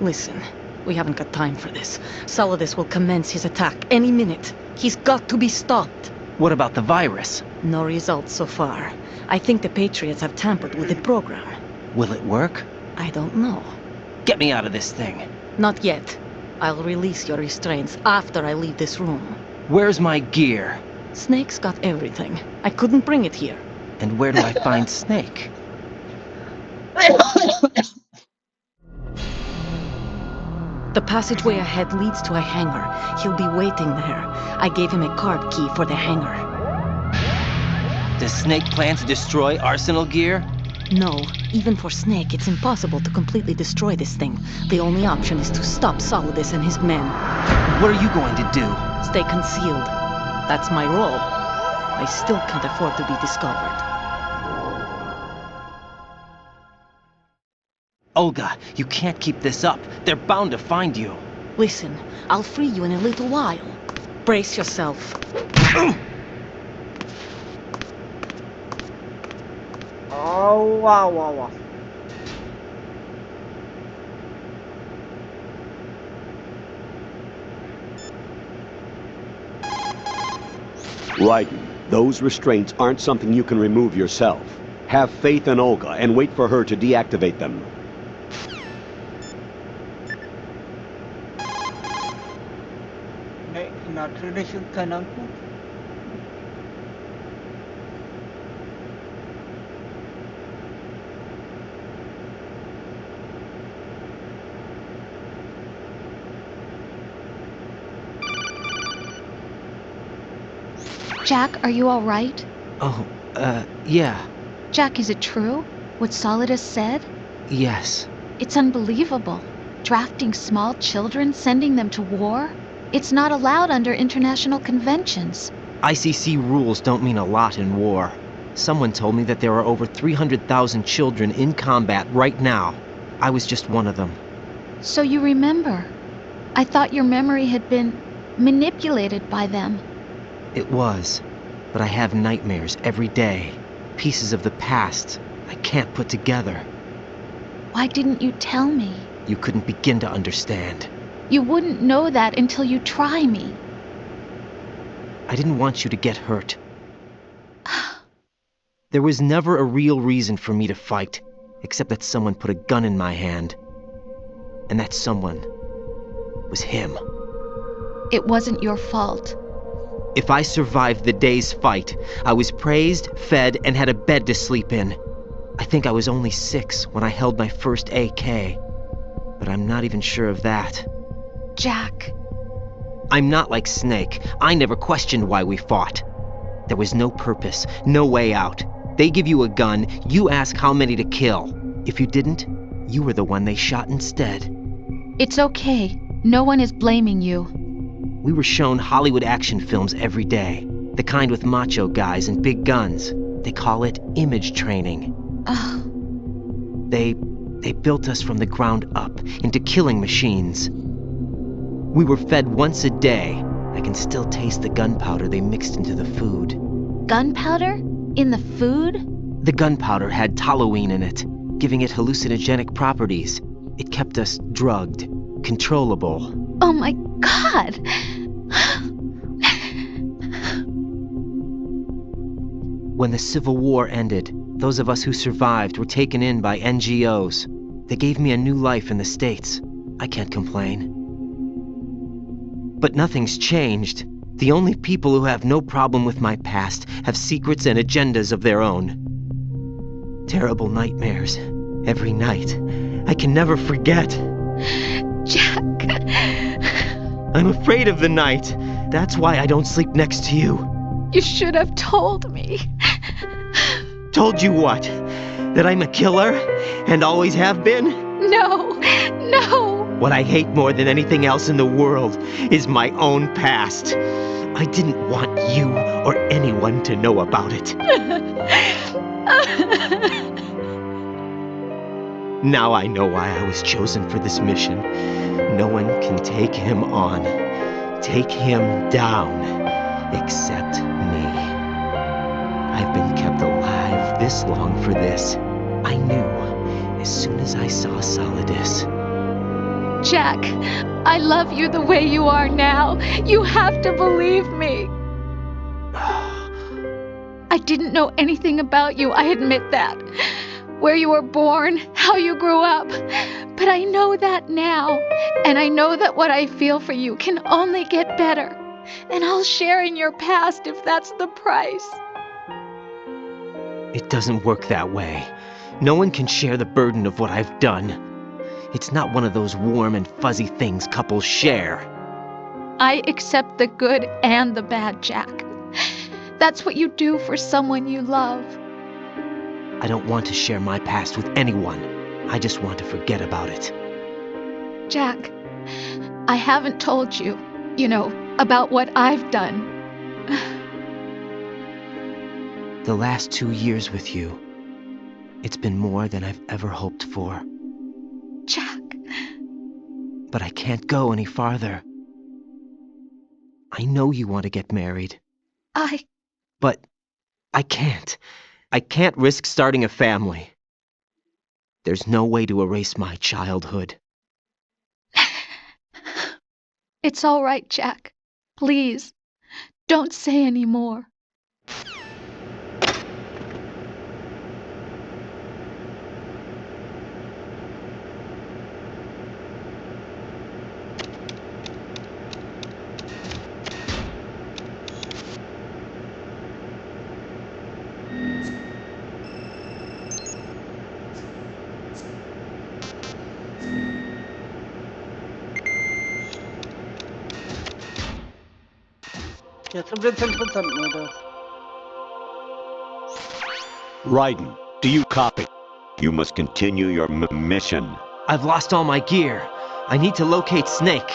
Listen, we haven't got time for this. Solidus will commence his attack any minute. He's got to be stopped. What about the virus? No results so far. I think the Patriots have tampered with the program. Will it work? I don't know. Get me out of this thing. Not yet. I'll release your restraints after I leave this room. Where's my gear? Snake's got everything. I couldn't bring it here. And where do I find Snake? The passageway ahead leads to a hangar. He'll be waiting there. I gave him a card key for the hangar. Does Snake plan to destroy Arsenal gear? No, even for Snake, it's impossible to completely destroy this thing. The only option is to stop Solidus and his men. What are you going to do? Stay concealed. That's my role. I still can't afford to be discovered. Olga, you can't keep this up. They're bound to find you. Listen, I'll free you in a little while. Brace yourself. Oh, wow, wow, wow. Raiden, those restraints aren't something you can remove yourself. Have faith in Olga and wait for her to deactivate them. Not relation announcement. Jack, are you all right? Oh, yeah. Jack, is it true? What Solidus said? Yes. It's unbelievable. Drafting small children, sending them to war? It's not allowed under international conventions. ICC rules don't mean a lot in war. Someone told me that there are over 300,000 children in combat right now. I was just one of them. So you remember. I thought your memory had been manipulated by them. It was, but I have nightmares every day. Pieces of the past I can't put together. Why didn't you tell me? You couldn't begin to understand. You wouldn't know that until you try me. I didn't want you to get hurt. There was never a real reason for me to fight, except that someone put a gun in my hand. And that someone was him. It wasn't your fault. If I survived the day's fight, I was praised, fed, and had a bed to sleep in. I think I was only 6 when I held my first AK. But I'm not even sure of that. Jack. I'm not like Snake. I never questioned why we fought. There was no purpose, no way out. They give you a gun, you ask how many to kill. If you didn't, you were the one they shot instead. It's okay. No one is blaming you. We were shown Hollywood action films every day. The kind with macho guys and big guns. They call it image training. They built us from the ground up into killing machines. We were fed once a day. I can still taste the gunpowder they mixed into the food. Gunpowder? In the food? The gunpowder had toluene in it, giving it hallucinogenic properties. It kept us drugged, controllable. Oh my God! When the Civil War ended, those of us who survived were taken in by NGOs. They gave me a new life in the States. I can't complain. But nothing's changed. The only people who have no problem with my past have secrets and agendas of their own. Terrible nightmares. Every night. I can never forget. Jack. I'm afraid of the night. That's why I don't sleep next to you. You should have told me. Told you what? That I'm a killer? And always have been? No. What I hate more than anything else in the world is my own past. I didn't want you or anyone to know about it. Now I know why I was chosen for this mission. No one can take him on, take him down, except me. I've been kept alive this long for this. I knew as soon as I saw Solidus. Jack, I love you the way you are now. You have to believe me. I didn't know anything about you, I admit that. Where you were born, how you grew up. But I know that now. And I know that what I feel for you can only get better. And I'll share in your past if that's the price. It doesn't work that way. No one can share the burden of what I've done. It's not one of those warm and fuzzy things couples share. I accept the good and the bad, Jack. That's what you do for someone you love. I don't want to share my past with anyone. I just want to forget about it. Jack, I haven't told you, about what I've done. The last 2 years with you, it's been more than I've ever hoped for. Jack. But I can't go any farther. I know you want to get married. But I can't. I can't risk starting a family. There's no way to erase my childhood. It's all right, Jack. Please, don't say any more. Jetzt wird's interessant, Leute. Raiden, do you copy? You must continue your mission. I've lost all my gear. I need to locate Snake.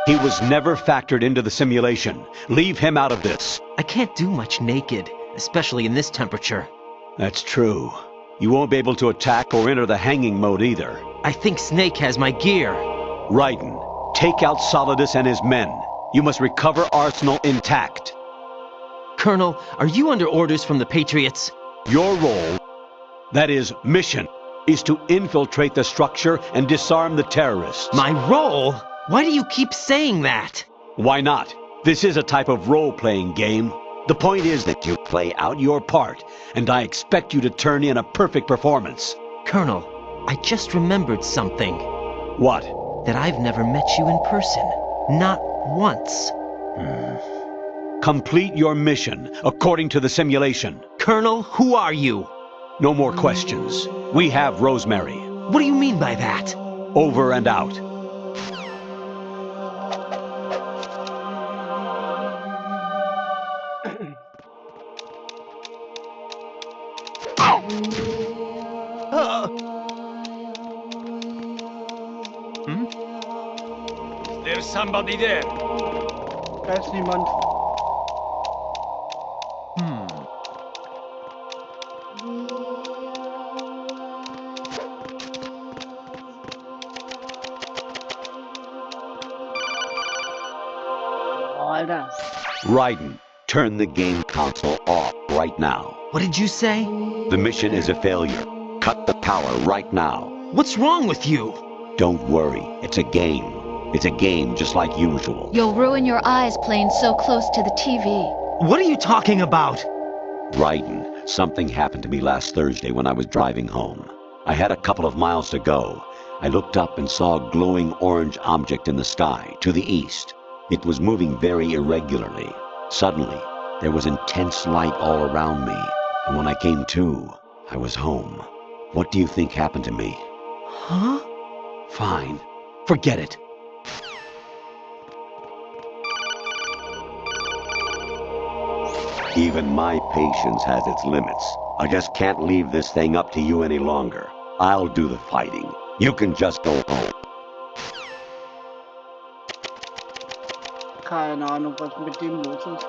He was never factored into the simulation. Leave him out of this. I can't do much naked, especially in this temperature. That's true. You won't be able to attack or enter the hanging mode either. I think Snake has my gear. Raiden, take out Solidus and his men. You must recover Arsenal intact. Colonel, are you under orders from the Patriots? Your role, that is, mission, is to infiltrate the structure and disarm the terrorists. My role? Why do you keep saying that? Why not? This is a type of role-playing game. The point is that you play out your part, and I expect you to turn in a perfect performance. Colonel, I just remembered something. What? That I've never met you in person. Not once. Complete your mission, according to the simulation. Colonel, who are you? No more questions. We have Rosemary. What do you mean by that? Over and out. There's somebody there. Da ist niemand. Alter. Raiden, turn the game console off right now. What did you say? The mission is a failure. Cut the power right now. What's wrong with you? Don't worry, it's a game. It's a game just like usual. You'll ruin your eyes playing so close to the TV. What are you talking about? Raiden, something happened to me last Thursday when I was driving home. I had a couple of miles to go. I looked up and saw a glowing orange object in the sky, to the east. It was moving very irregularly. Suddenly, there was intense light all around me, and when I came to, I was home. What do you think happened to me? Huh? Fine. Forget it. Even my patience has its limits. I just can't leave this thing up to you any longer. I'll do the fighting. You can just go home. Keine Ahnung, was mit dem los ist.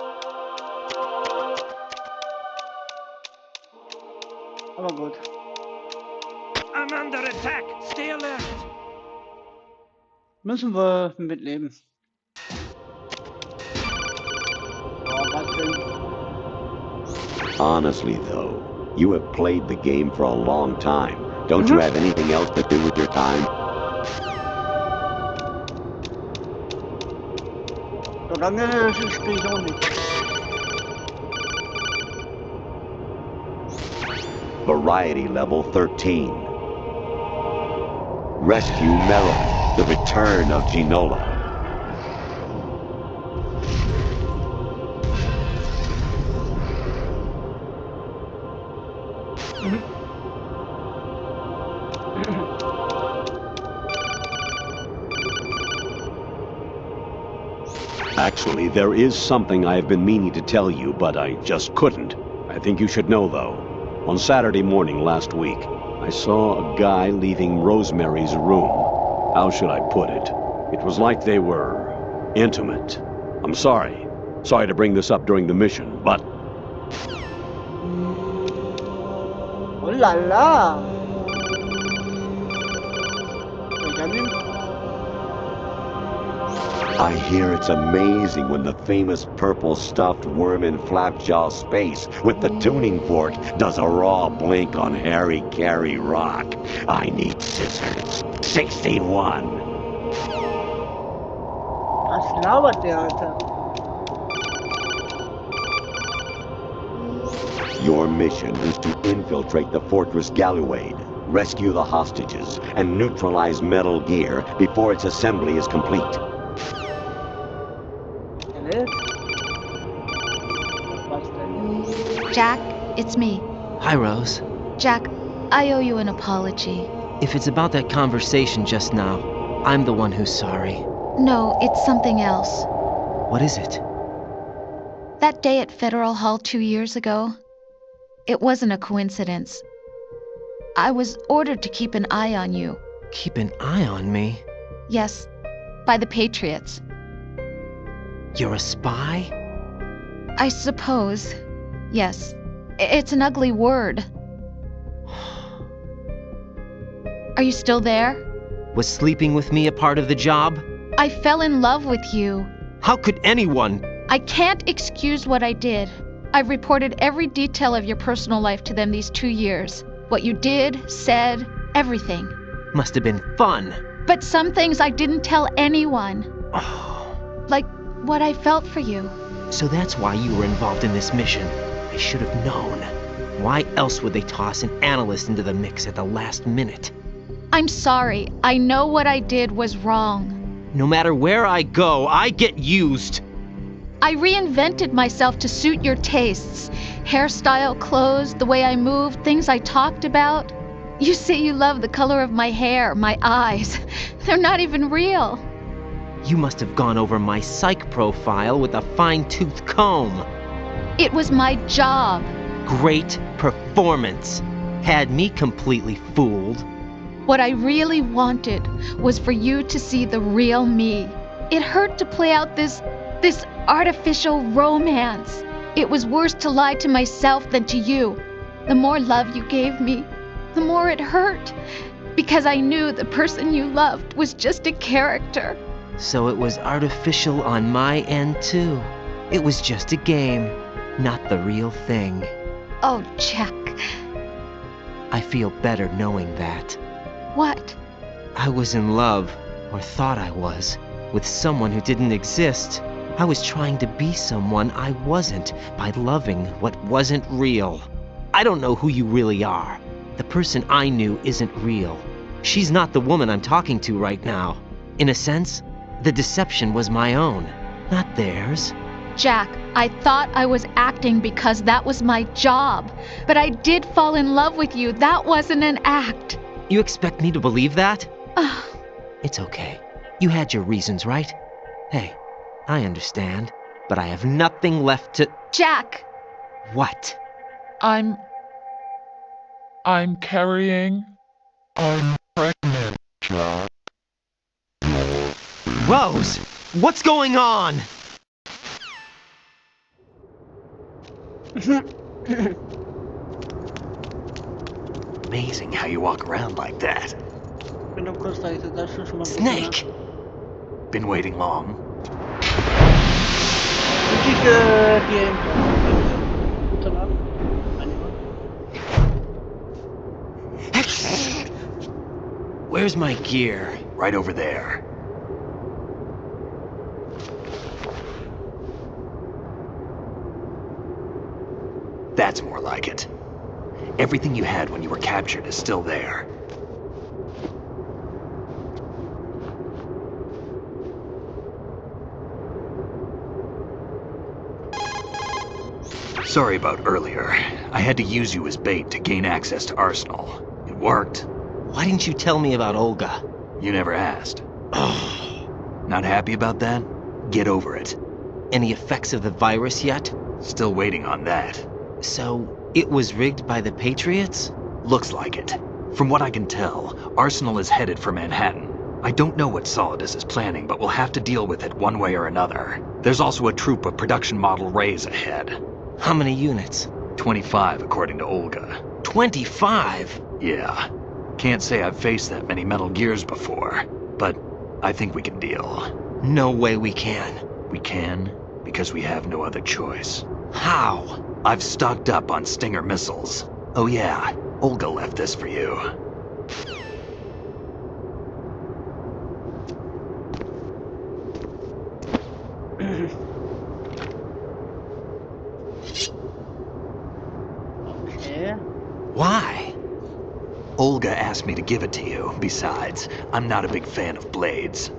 Aber gut. I'm under attack. Stay alert. Müssen wir mitleben. Oh, was denn? Honestly, though, you have played the game for a long time. Don't you have anything else to do with your time? So lange spiele ich auch nicht. Variety level 13. Rescue Mera, the return of Ginola. Actually, there is something I have been meaning to tell you, but I just couldn't. I think you should know, though. On Saturday morning last week, I saw a guy leaving Rosemary's room. How should I put it? It was like they were intimate. I'm sorry. Sorry to bring this up during the mission, but... Oh la la. I hear it's amazing when the famous purple stuffed worm in Flapjaw Space with the tuning fork does a raw blink on Harry Carey Rock. I need scissors. 61. Was labert der, Alter? Your mission is to infiltrate the Fortress Galluade, rescue the hostages, and neutralize Metal Gear before its assembly is complete. Jack, it's me. Hi, Rose. Jack, I owe you an apology. If it's about that conversation just now, I'm the one who's sorry. No, it's something else. What is it? That day at Federal Hall 2 years ago, it wasn't a coincidence. I was ordered to keep an eye on you. Keep an eye on me? Yes, by the Patriots. You're a spy? I suppose. Yes. It's an ugly word. Are you still there? Was sleeping with me a part of the job? I fell in love with you. How could anyone? I can't excuse what I did. I've reported every detail of your personal life to them these 2 years. What you did, said, everything. Must have been fun. But some things I didn't tell anyone. Like what I felt for you. So that's why you were involved in this mission. I should have known. Why else would they toss an analyst into the mix at the last minute? I'm sorry. I know what I did was wrong. No matter where I go, I get used. I reinvented myself to suit your tastes. Hairstyle, clothes, the way I moved, things I talked about. You say you love the color of my hair, my eyes. They're not even real. You must have gone over my psych profile with a fine-tooth comb. It was my job. Great performance. Had me completely fooled. What I really wanted was for you to see the real me. It hurt to play out this artificial romance. It was worse to lie to myself than to you. The more love you gave me, the more it hurt. Because I knew the person you loved was just a character. So it was artificial on my end too. It was just a game, not the real thing. Oh, Jack. I feel better knowing that. What? I was in love, or thought I was, with someone who didn't exist. I was trying to be someone I wasn't by loving what wasn't real. I don't know who you really are. The person I knew isn't real. She's not the woman I'm talking to right now. In a sense, the deception was my own, not theirs. Jack, I thought I was acting because that was my job. But I did fall in love with you. That wasn't an act. You expect me to believe that? It's okay. You had your reasons, right? Hey, I understand, but I have nothing left to... Jack! What? I'm carrying... I'm pregnant, Jack. Rose! What's going on? Amazing how you walk around like that. Snake! Been waiting long? Where's my gear? Right over there. That's more like it. Everything you had when you were captured is still there. Sorry about earlier. I had to use you as bait to gain access to Arsenal. It worked. Why didn't you tell me about Olga? You never asked. Not happy about that? Get over it. Any effects of the virus yet? Still waiting on that. So, it was rigged by the Patriots? Looks like it. From what I can tell, Arsenal is headed for Manhattan. I don't know what Solidus is planning, but we'll have to deal with it one way or another. There's also a troop of production model Rays ahead. How many units? 25, according to Olga. 25? Yeah. Can't say I've faced that many Metal Gears before, but I think we can deal. No way we can. We can, because we have no other choice. How? I've stocked up on Stinger missiles. Oh yeah, Olga left this for you. Okay. Why? Olga asked me to give it to you. Besides, I'm not a big fan of blades.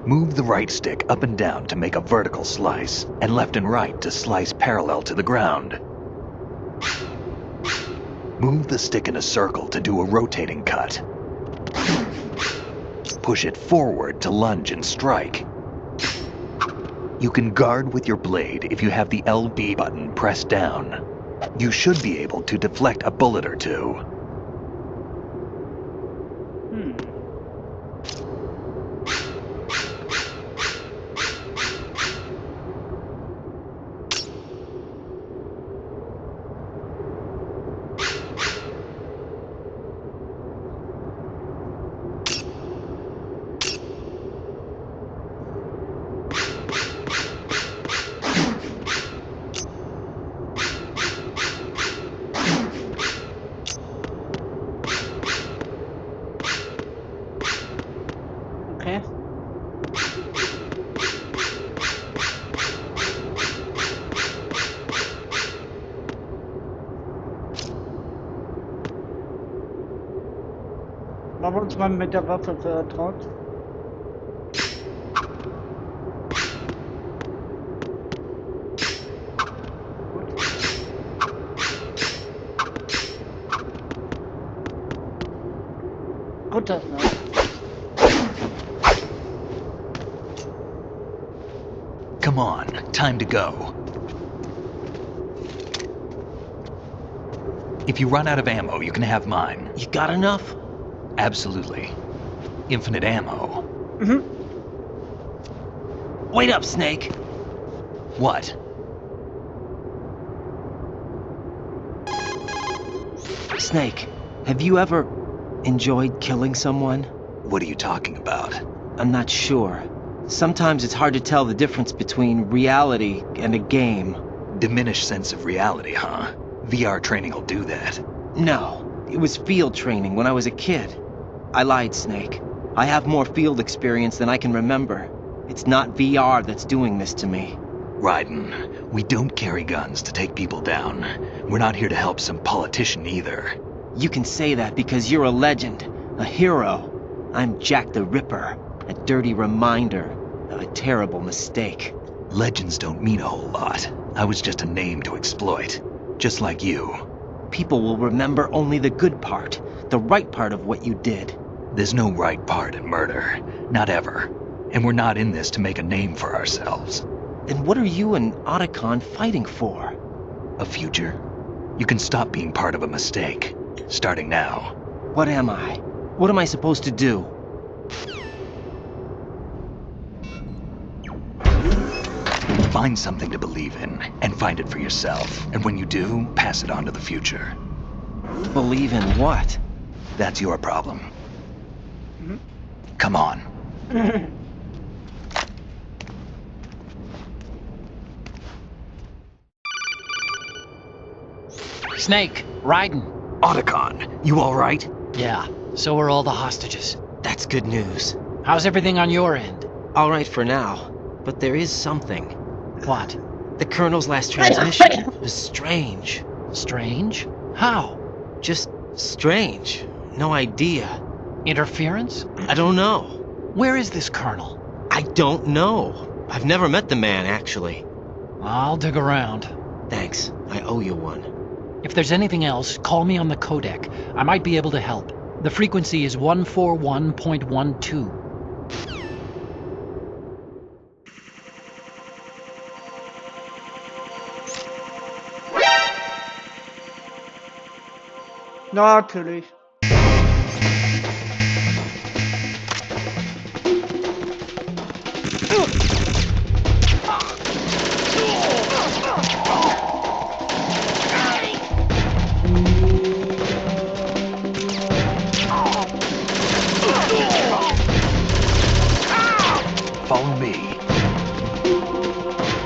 Move the right stick up and down to make a vertical slice, and left and right to slice parallel to the ground. Move the stick in a circle to do a rotating cut. Push it forward to lunge and strike. You can guard with your blade if you have the LB button pressed down. You should be able to deflect a bullet or two. Okay. Machen wir uns mal mit der Waffe vertraut. Gut, das ne? Come on, time to go. If you run out of ammo, you can have mine. You got enough? Absolutely. Infinite ammo. Wait up, Snake. What? Snake, have you ever enjoyed killing someone? What are you talking about? I'm not sure. Sometimes it's hard to tell the difference between reality and a game. Diminished sense of reality, huh? VR training will do that. No, it was field training when I was a kid. I lied, Snake. I have more field experience than I can remember. It's not VR that's doing this to me. Raiden, we don't carry guns to take people down. We're not here to help some politician either. You can say that because you're a legend, a hero. I'm Jack the Ripper, a dirty reminder of a terrible mistake. Legends don't mean a whole lot. I was just a name to exploit. Just like you. People will remember only the good part, the right part of what you did. There's no right part in murder. Not ever. And we're not in this to make a name for ourselves. Then what are you and Otacon fighting for? A future? You can stop being part of a mistake. Starting now. What am I? What am I supposed to do? Find something to believe in, and find it for yourself. And when you do, pass it on to the future. Believe in what? That's your problem. Come on. Snake, Raiden. Otacon, you all right? Yeah, so are all the hostages. That's good news. How's everything on your end? All right for now, but there is something. What? The Colonel's last transmission was strange. Strange? How? Just strange. No idea. Interference? I don't know. Where is this Colonel? I don't know. I've never met the man, actually. I'll dig around. Thanks. I owe you one. If there's anything else, call me on the codec. I might be able to help. The frequency is 141.12. Natürlich. Follow me.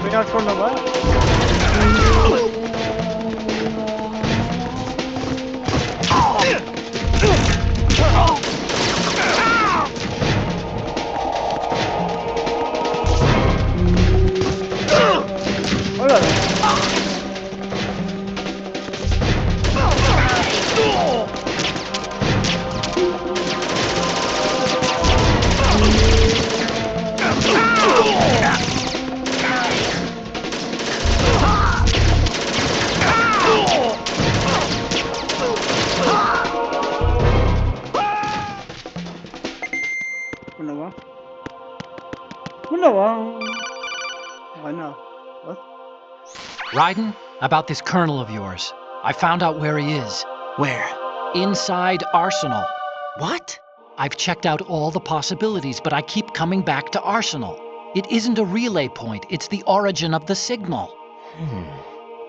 Bin ja schon dabei. Wunderbar. Wunderbar. Rainer, was? Raiden, about this colonel of yours. I found out where he is. Where? Inside Arsenal. What? I've checked out all the possibilities, but I keep coming back to Arsenal. It isn't a relay point, it's the origin of the signal.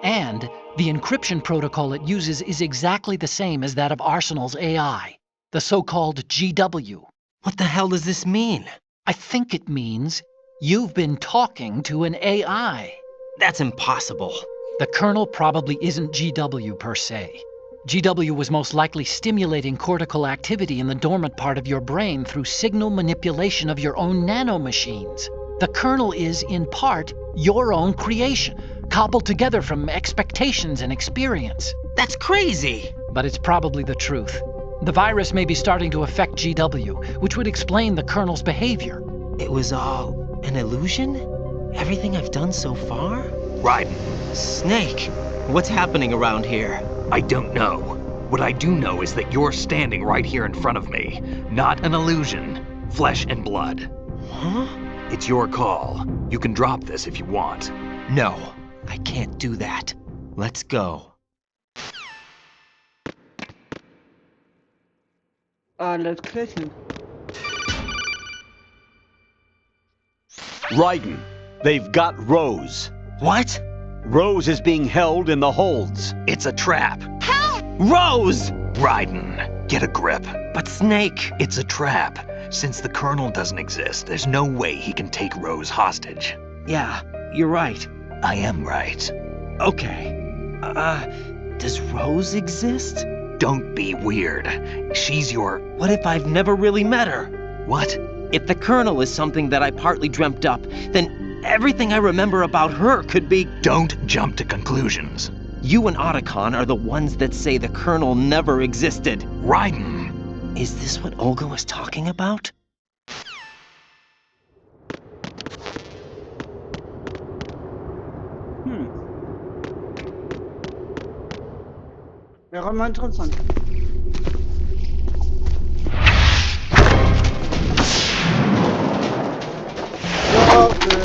And the encryption protocol it uses is exactly the same as that of Arsenal's AI, the so-called GW. What the hell does this mean? I think it means you've been talking to an AI. That's impossible. The kernel probably isn't GW per se. GW was most likely stimulating cortical activity in the dormant part of your brain through signal manipulation of your own nanomachines. The kernel is, in part, your own creation, cobbled together from expectations and experience. That's crazy! But it's probably the truth. The virus may be starting to affect GW, which would explain the kernel's behavior. It was all an illusion? Everything I've done so far? Raiden. Snake, what's happening around here? I don't know. What I do know is that you're standing right here in front of me. Not an illusion. Flesh and blood. Huh? It's your call. You can drop this if you want. No, I can't do that. Let's go. Alles klärchen. Raiden, they've got Rose. What? Rose is being held in the holds. It's a trap. Help! Rose! Raiden, get a grip. But Snake... It's a trap. Since the Colonel doesn't exist, there's no way he can take Rose hostage. Yeah, you're right. I am right. Okay. Does Rose exist? Don't be weird. She's your... What if I've never really met her? What? If the Colonel is something that I partly dreamt up, then everything I remember about her could be... Don't jump to conclusions. You and Otacon are the ones that say the Colonel never existed. Raiden! Is this what Olga was talking about? Wäre mal interessant. Ja, okay.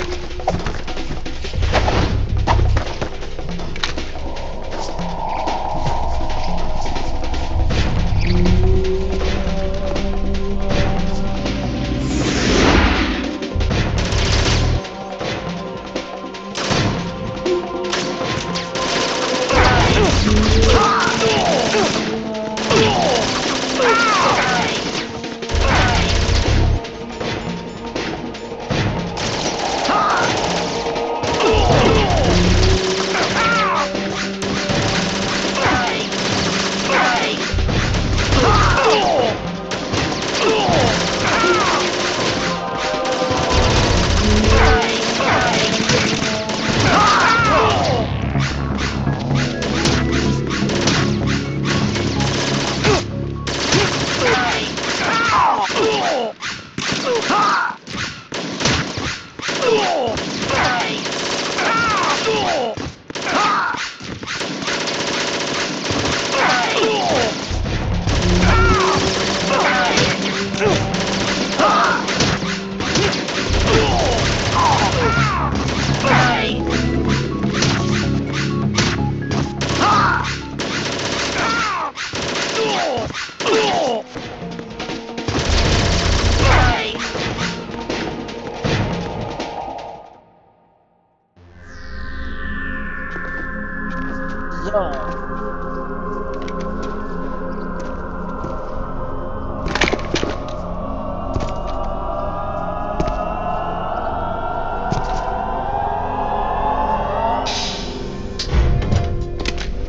Oh.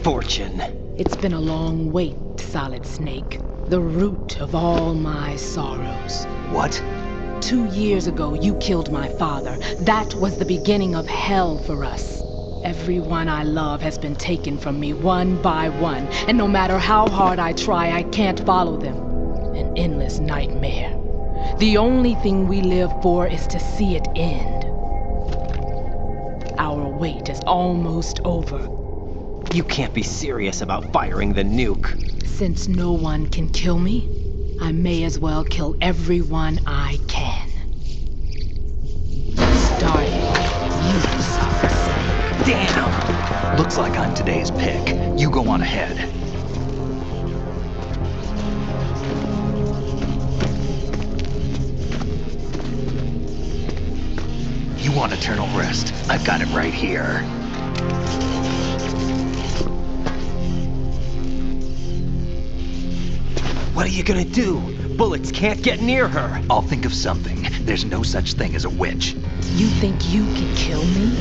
Fortune. It's been a long wait, Solid Snake. The root of all my sorrows. What? 2 years ago, you killed my father. That was the beginning of hell for us. Everyone I love has been taken from me one by one, and no matter how hard I try, I can't follow them. An endless nightmare. The only thing we live for is to see it end. Our wait is almost over. You can't be serious about firing the nuke. Since no one can kill me, I may as well kill everyone I can. Starting with you, Solid Snake. Damn! Looks like I'm today's pick. You go on ahead. You want eternal rest? I've got it right here. What are you gonna do? Bullets can't get near her. I'll think of something. There's no such thing as a witch. You think you can kill me?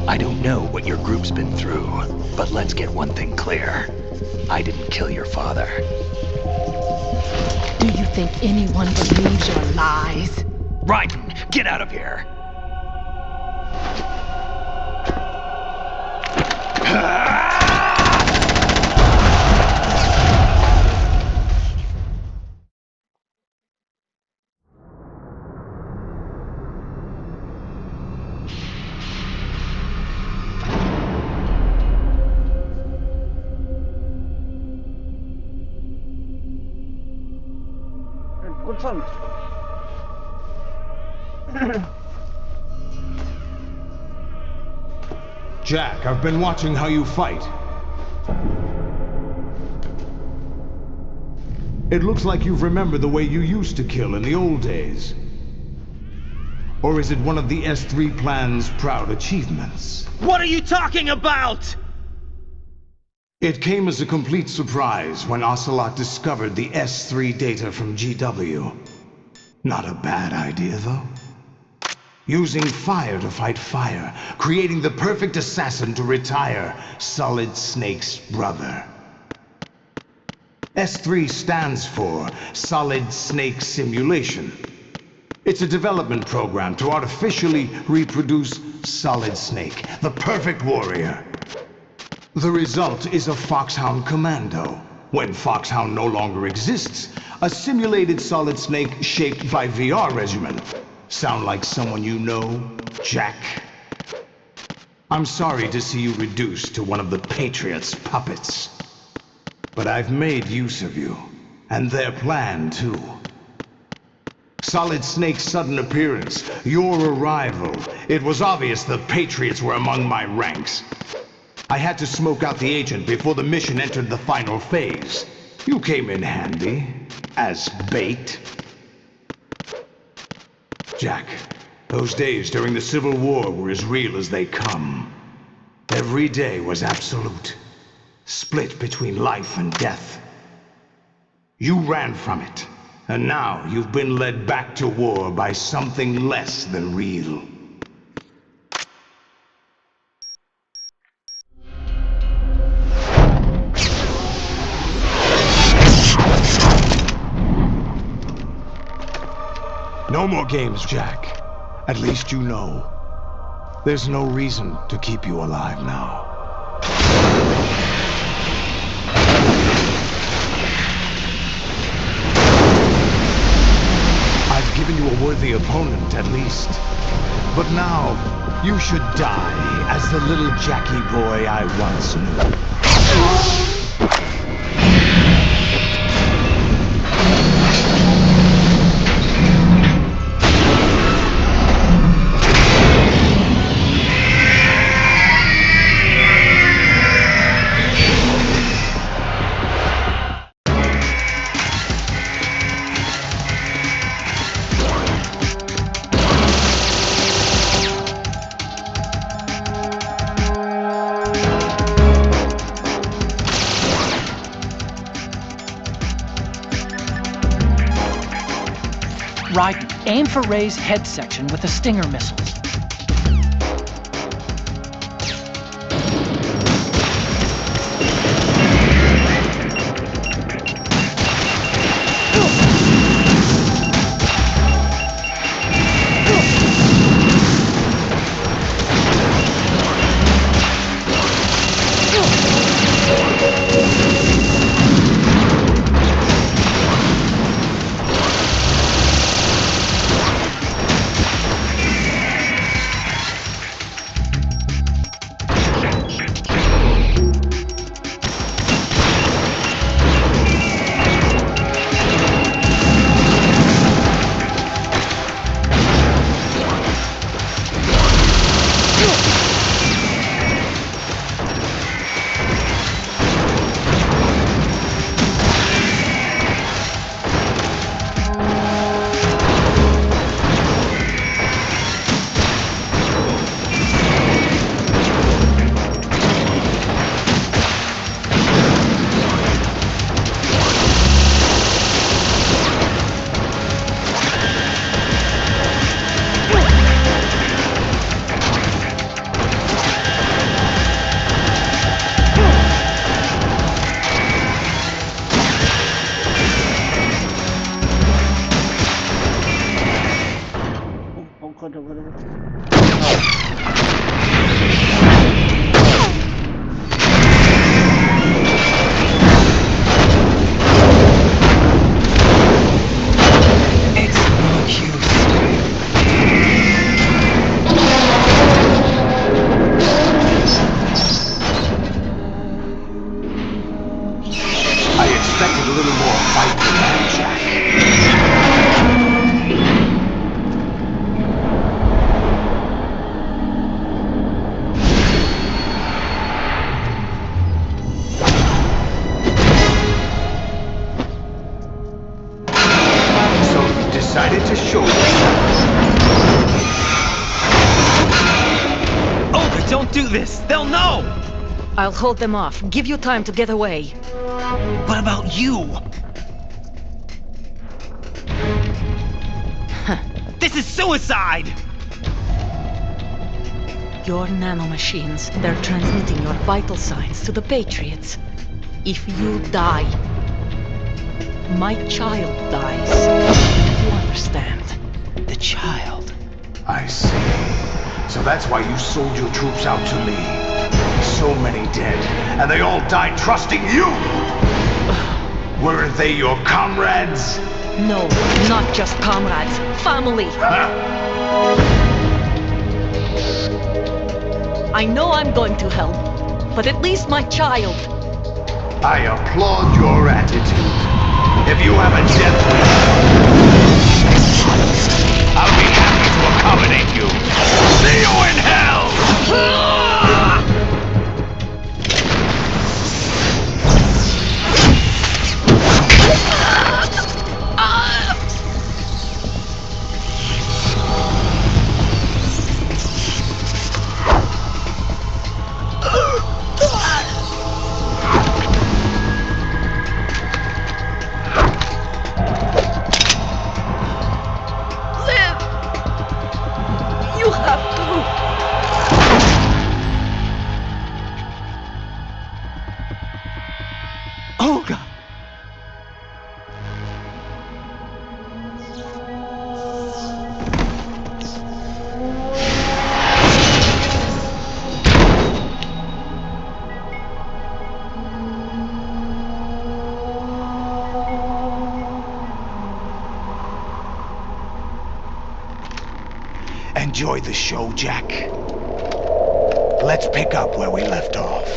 I don't know what your group's been through, but let's get one thing clear. I didn't kill your father. Do you think anyone believes your lies? Raiden, get out of here! Interessant. Jack, I've been watching how you fight. It looks like you've remembered the way you used to kill in the old days. Or is it one of the S3 plan's proud achievements? What are you talking about? It came as a complete surprise when Ocelot discovered the S3 data from GW. Not a bad idea, though. Using fire to fight fire, creating the perfect assassin to retire Solid Snake's brother. S3 stands for Solid Snake Simulation. It's a development program to artificially reproduce Solid Snake, the perfect warrior. The result is a Foxhound Commando. When Foxhound no longer exists, a simulated Solid Snake shaped by VR regimen. Sound like someone you know, Jack? I'm sorry to see you reduced to one of the Patriots' puppets. But I've made use of you, and their plan too. Solid Snake's sudden appearance, your arrival, it was obvious the Patriots were among my ranks. I had to smoke out the agent before the mission entered the final phase. You came in handy, as bait. Jack, those days during the Civil War were as real as they come. Every day was absolute, split between life and death. You ran from it, and now you've been led back to war by something less than real. No more games, Jack. At least you know. There's no reason to keep you alive now. I've given you a worthy opponent, at least. But now, you should die as the little Jackie boy I once knew. Aim for Ray's head section with the Stinger missiles. Decided to show yourself. Olga, don't do this! They'll know! I'll hold them off. Give you time to get away. What about you? This is suicide! Your nanomachines, they're transmitting your vital signs to the Patriots. If you die, my child dies. You understand? The child. I see. So that's why you sold your troops out to me. So many dead, and they all died trusting you! Weren't they your comrades? No, not just comrades. Family! I know I'm going to hell, but at least my child. I applaud your attitude. If you have a death wish, I'll be happy to accommodate you. See you in hell! Olga! Enjoy the show, Jack. Let's pick up where we left off.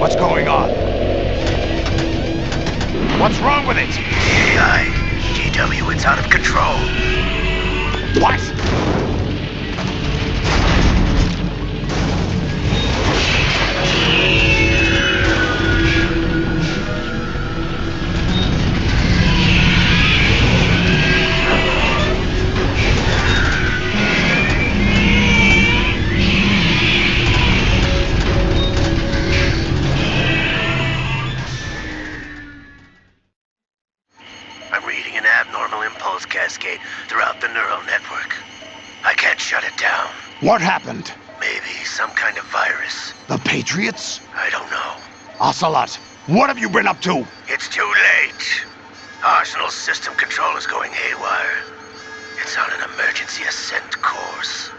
What's going on? What's wrong with it? GW, it's out of control. What? signals cascade throughout the neural network. I can't shut it down. What happened? Maybe some kind of virus. The Patriots? I don't know. Ocelot, what have you been up to? It's too late. Arsenal's system control is going haywire. It's on an emergency ascent course.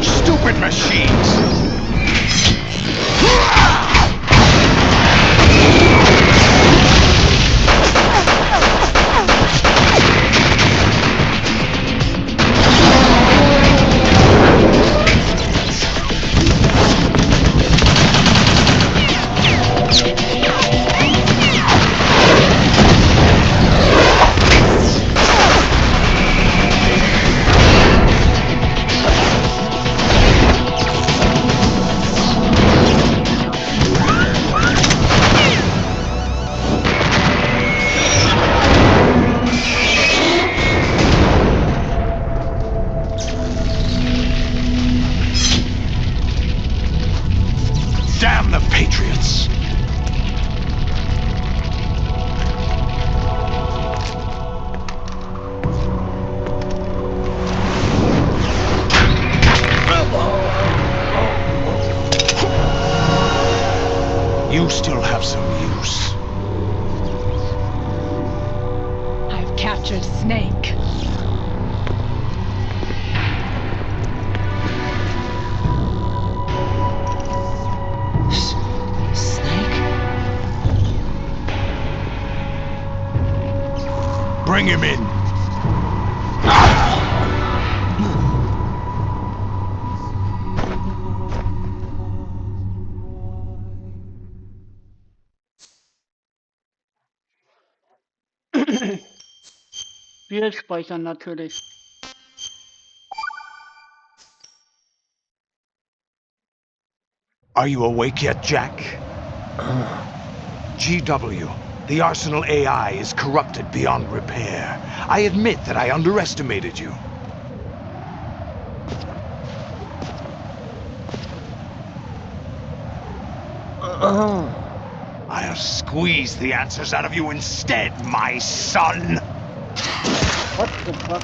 Stupid machines! Damn the Patriots! You still have some use. I've captured Snake. Bring him in. Spiel speichern natürlich. Are you awake yet, Jack? GW, the Arsenal AI is corrupted beyond repair. I admit that I underestimated you. I'll squeeze the answers out of you instead, my son! What the fuck?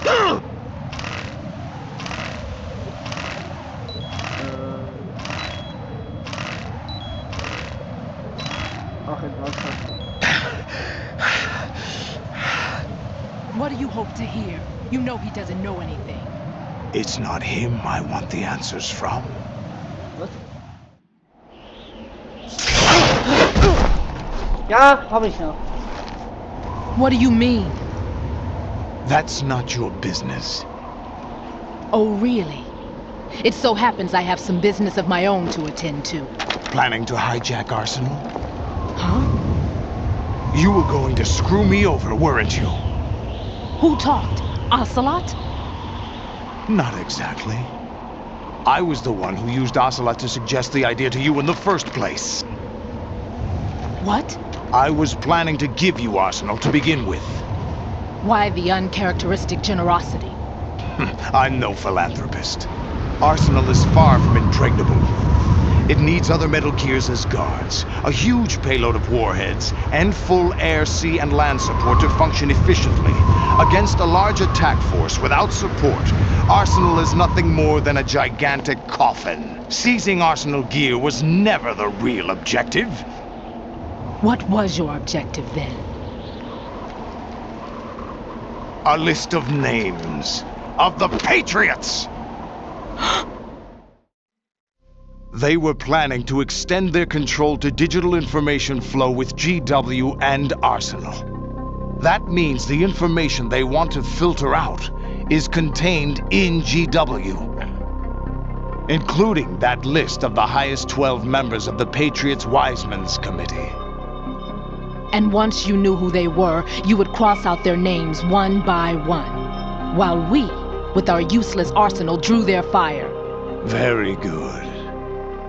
What do you hope to hear? You know he doesn't know anything. It's not him I want the answers from. Was? Ja, hab ich noch. What do you mean? That's not your business. Oh, really? It so happens I have some business of my own to attend to. Planning to hijack Arsenal? Huh? You were going to screw me over, weren't you? Who talked? Ocelot? Not exactly. I was the one who used Ocelot to suggest the idea to you in the first place. What? I was planning to give you Arsenal to begin with. Why the uncharacteristic generosity? I'm no philanthropist. Arsenal is far from impregnable. It needs other Metal Gears as guards, a huge payload of warheads, and full air, sea, and land support to function efficiently. Against a large attack force without support, Arsenal is nothing more than a gigantic coffin. Seizing Arsenal gear was never the real objective. What was your objective then? A list of names of the Patriots! They were planning to extend their control to digital information flow with GW and Arsenal. That means the information they want to filter out is contained in GW, including that list of the highest 12 members of the Patriots Wiseman's Committee. And once you knew who they were, you would cross out their names one by one, while we, with our useless arsenal, drew their fire. Very good.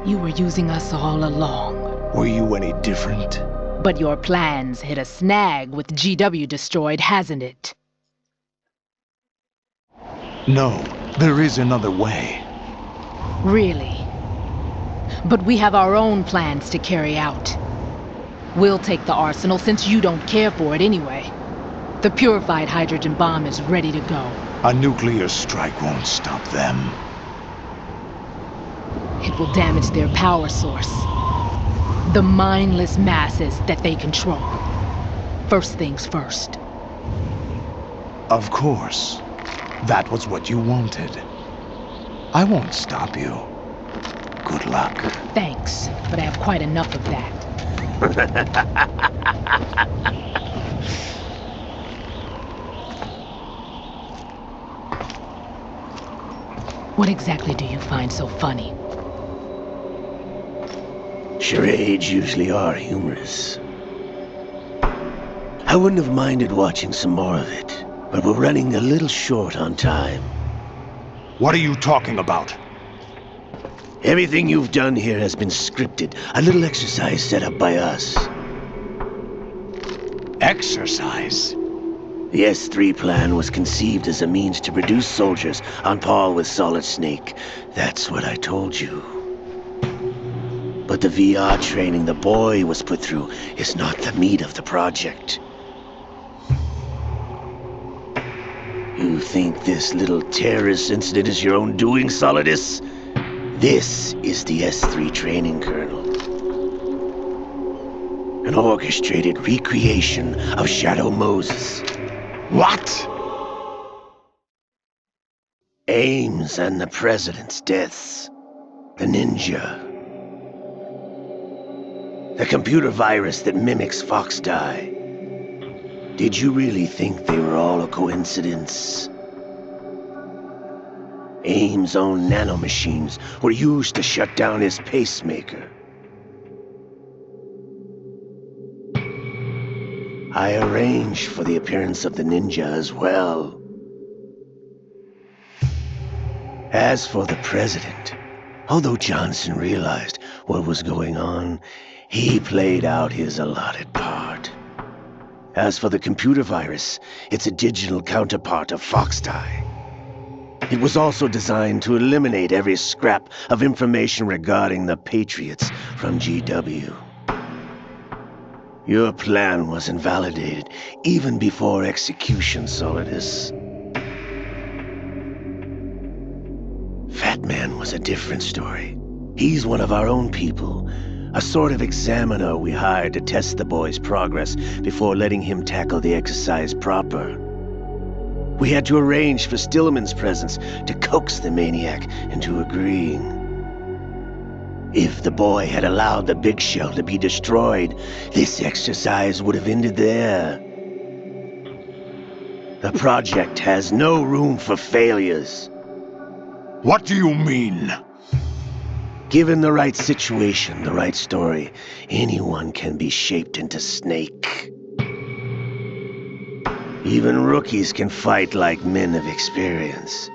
You were using us all along. Were you any different? But your plans hit a snag with GW destroyed, hasn't it? No, there is another way. Really? but we have our own plans to carry out. We'll take the arsenal since you don't care for it anyway. The purified hydrogen bomb is ready to go. A nuclear strike won't stop them. It will damage their power source. The mindless masses that they control. First things first. Of course. That was what you wanted. I won't stop you. Good luck. Thanks, but I have quite enough of that. What exactly do you find so funny? Charades usually are humorous. I wouldn't have minded watching some more of it, but we're running a little short on time. What are you talking about? Everything you've done here has been scripted, a little exercise set up by us. Exercise? The S3 plan was conceived as a means to produce soldiers on par with Solid Snake. That's what I told you. But the VR training the boy was put through is not the meat of the project. You think this little terrorist incident is your own doing, Solidus? This is the S3 training kernel. An orchestrated recreation of Shadow Moses. What? Ames and the President's deaths. The ninja. The computer virus that mimics Fox Die. Did you really think they were all a coincidence? Ames' own nanomachines were used to shut down his pacemaker. I arranged for the appearance of the ninja as well. As for the President, although Johnson realized what was going on, he played out his allotted part. As for the computer virus, it's a digital counterpart of Foxdie. It was also designed to eliminate every scrap of information regarding the Patriots from GW. Your plan was invalidated even before execution, Solidus. Fat Man was a different story. He's one of our own people, a sort of examiner we hired to test the boy's progress before letting him tackle the exercise proper. We had to arrange for Stillman's presence to coax the maniac into agreeing. If the boy had allowed the big shell to be destroyed, this exercise would have ended there. The project has no room for failures. What do you mean? Given the right situation, the right story, anyone can be shaped into Snake. Even rookies can fight like men of experience.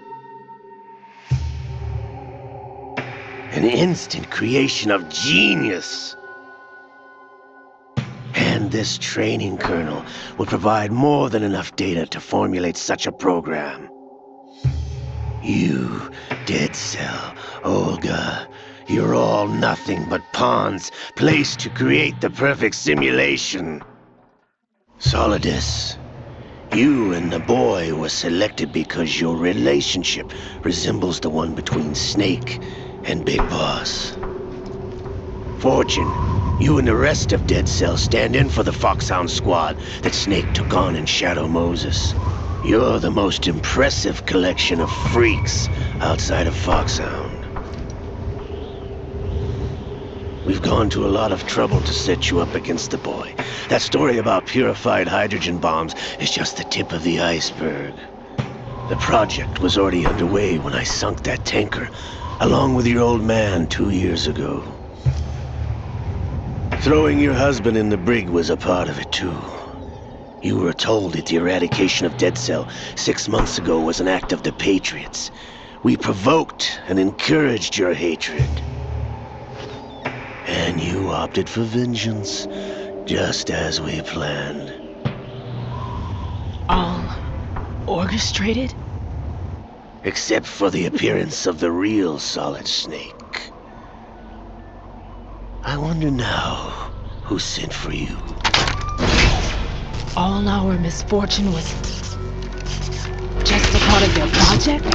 An instant creation of genius. And this training kernel will provide more than enough data to formulate such a program. You, Dead Cell, Olga, you're all nothing but pawns placed to create the perfect simulation. Solidus, you and the boy were selected because your relationship resembles the one between Snake and Big Boss. Fortune, you and the rest of Dead Cell stand in for the Foxhound squad that Snake took on in Shadow Moses. You're the most impressive collection of freaks outside of Foxhound. We've gone to a lot of trouble to set you up against the boy. That story about purified hydrogen bombs is just the tip of the iceberg. The project was already underway when I sunk that tanker, along with your old man 2 years ago. Throwing your husband in the brig was a part of it too. You were told that the eradication of Dead Cell 6 months ago was an act of the Patriots. We provoked and encouraged your hatred. And you opted for vengeance, just as we planned. All orchestrated? Except for the appearance of the real Solid Snake. I wonder now who sent for you. All our misfortune was just a part of their project?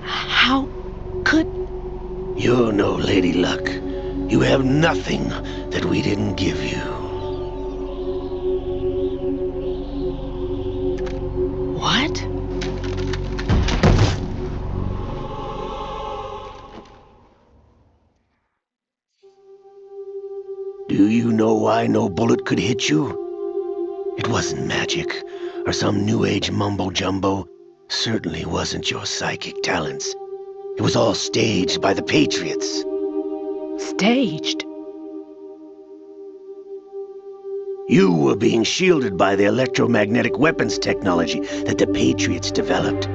How could... You're no Lady Luck. You have nothing that we didn't give you. What? Do you know why no bullet could hit you? It wasn't magic, or some new age mumbo-jumbo. Certainly wasn't your psychic talents. It was all staged by the Patriots. Staged? You were being shielded by the electromagnetic weapons technology that the Patriots developed.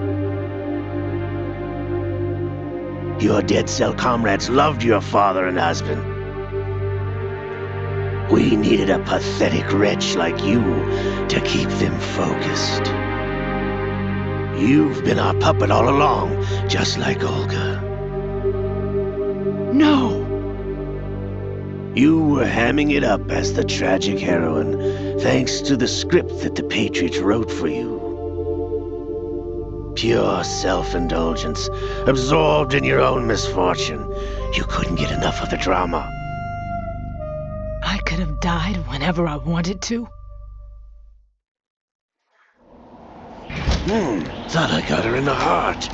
Your dead cell comrades loved your father and husband. We needed a pathetic wretch like you to keep them focused. You've been our puppet all along, just like Olga. No! You were hamming it up as the tragic heroine, thanks to the script that the Patriots wrote for you. Pure self-indulgence, absorbed in your own misfortune. You couldn't get enough of the drama. I could have died whenever I wanted to. Thought I got her in the heart.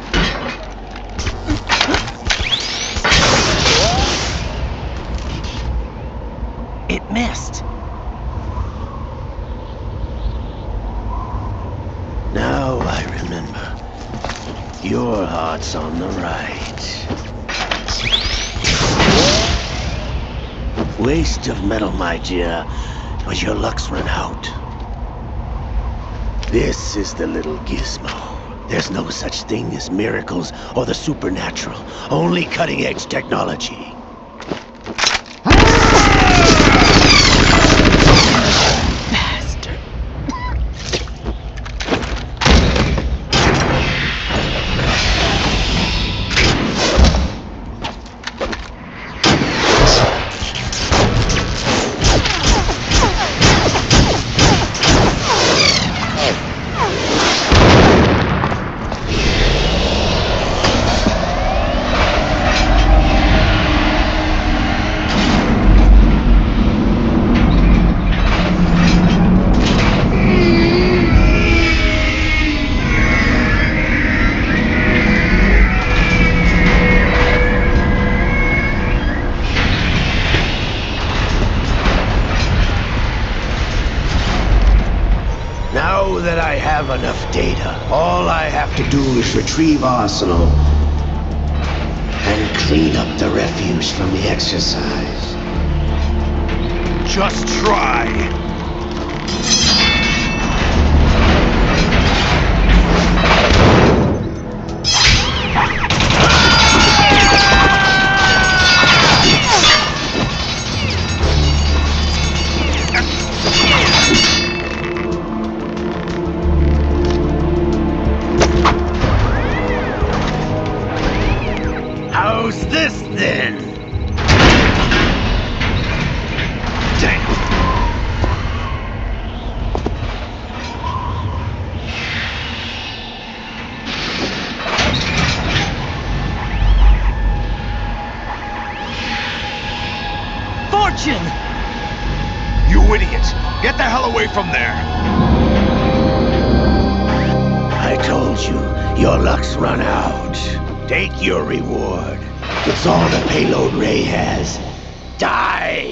It missed. Now I remember. Your heart's on the right. Waste of metal, my dear, but your luck's run out. This is the little gizmo. There's no such thing as miracles or the supernatural, only cutting-edge technology. Bastard. Now that I have enough data, all I have to do is retrieve Arsenal and clean up the refuse from the exercise. Just try. How's this then? Damn. Fortune! You idiot! Get the hell away from there! I told you, your luck's run out. Take your reward. It's all the payload Ray has. Die!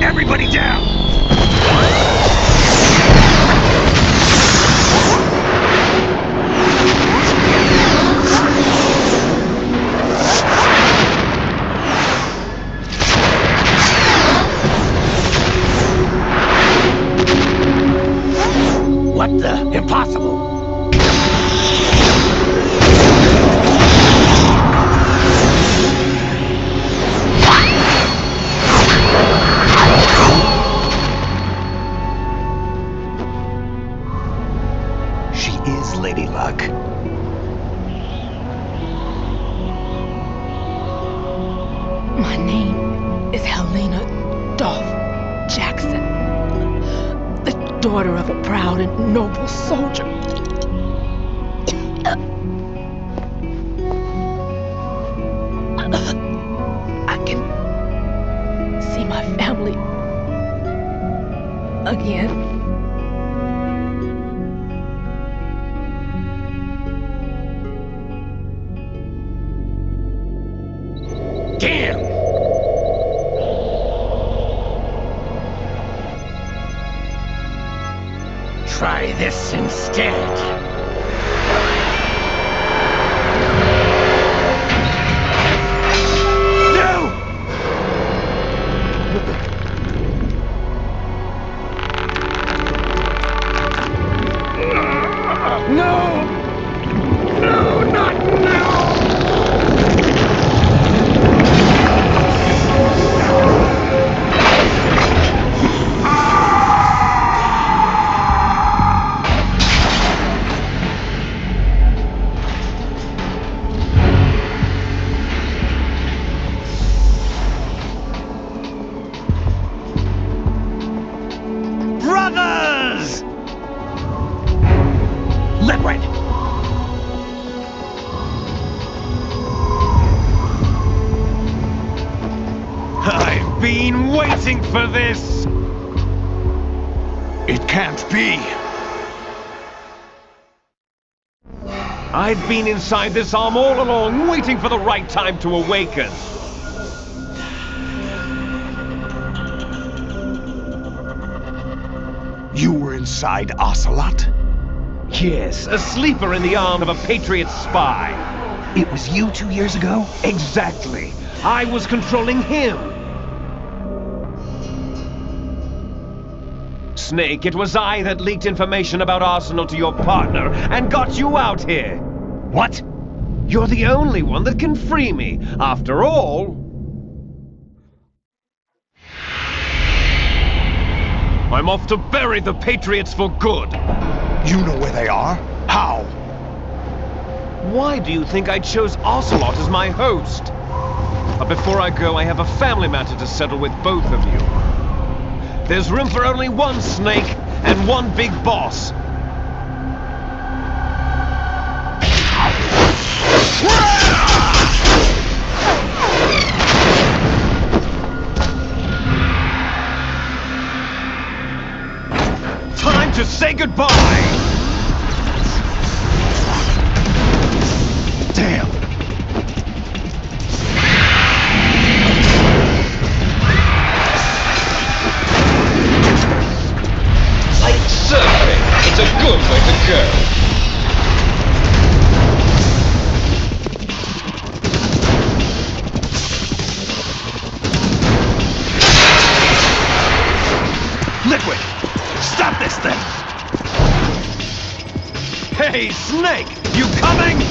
Everybody down! daughter of a proud and noble soldier. I can see my family again. Damn! Try this instead. I've been waiting for this! It can't be. I've been inside this arm all along, waiting for the right time to awaken. You were inside Ocelot? Yes, a sleeper in the arm of a Patriot spy. It was you 2 years ago? Exactly. I was controlling him. Snake, it was I that leaked information about Arsenal to your partner and got you out here. What? You're the only one that can free me. After all, I'm off to bury the Patriots for good. You know where they are? How? Why do you think I chose Ocelot as my host? But before I go, I have a family matter to settle with both of you. There's room for only one Snake and one big boss. Time to say goodbye! Damn! Like surfing, it's a good way to go. Liquid! Stop this thing! Hey, Snake! You coming?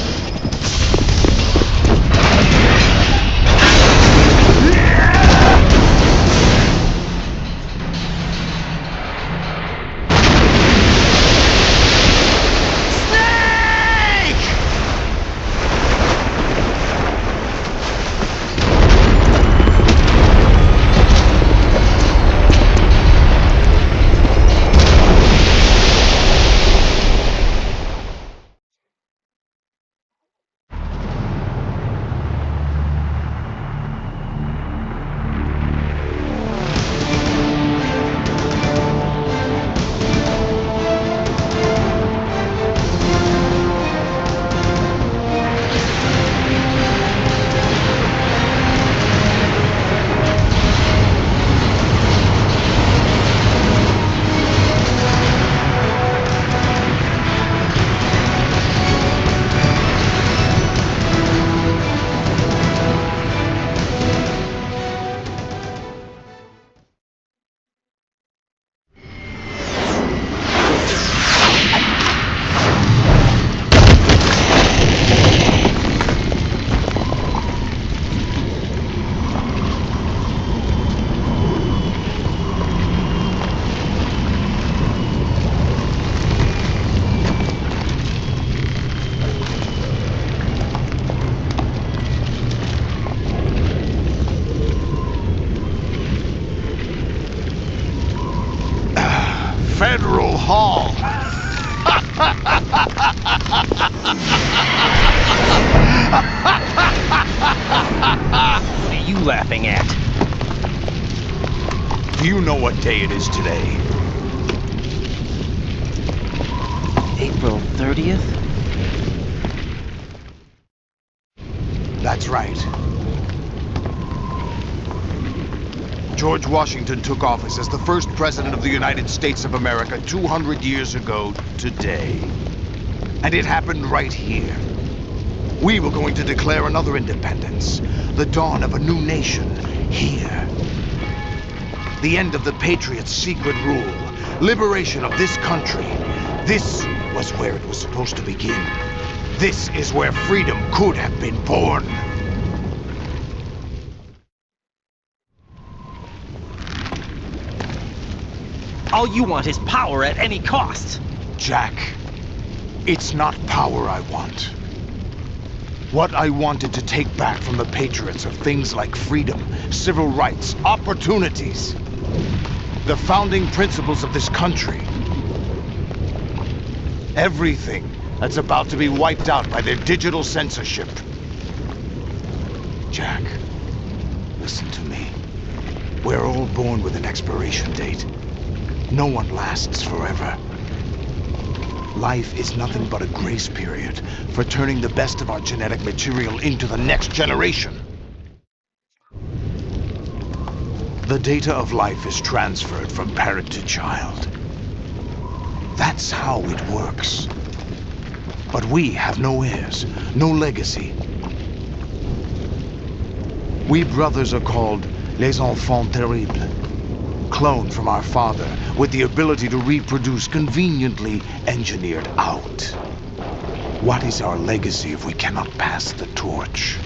Federal Hall. What are you laughing at? Do you know what day it is today? April 30th? That's right. George Washington took office as the first president of the United States of America 200 years ago today. And it happened right here. We were going to declare another independence, the dawn of a new nation, here. The end of the Patriots' secret rule, liberation of this country. This was where it was supposed to begin. This is where freedom could have been born. All you want is power at any cost. Jack, it's not power I want. What I wanted to take back from the Patriots are things like freedom, civil rights, opportunities. The founding principles of this country. Everything that's about to be wiped out by their digital censorship. Jack, listen to me. We're all born with an expiration date. No one lasts forever. Life is nothing but a grace period for turning the best of our genetic material into the next generation. The data of life is transferred from parent to child. That's how it works. But we have no heirs, no legacy. We brothers are called les enfants terribles. Cloned from our father, with the ability to reproduce conveniently engineered out. What is our legacy if we cannot pass the torch?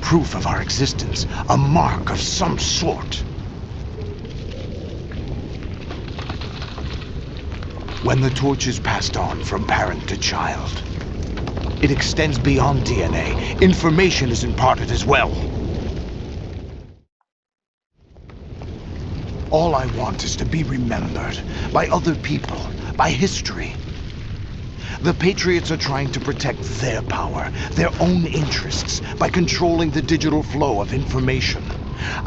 Proof of our existence, a mark of some sort. When the torch is passed on from parent to child, it extends beyond DNA. Information is imparted as well. All I want is to be remembered by other people, by history. The Patriots are trying to protect their power, their own interests, by controlling the digital flow of information.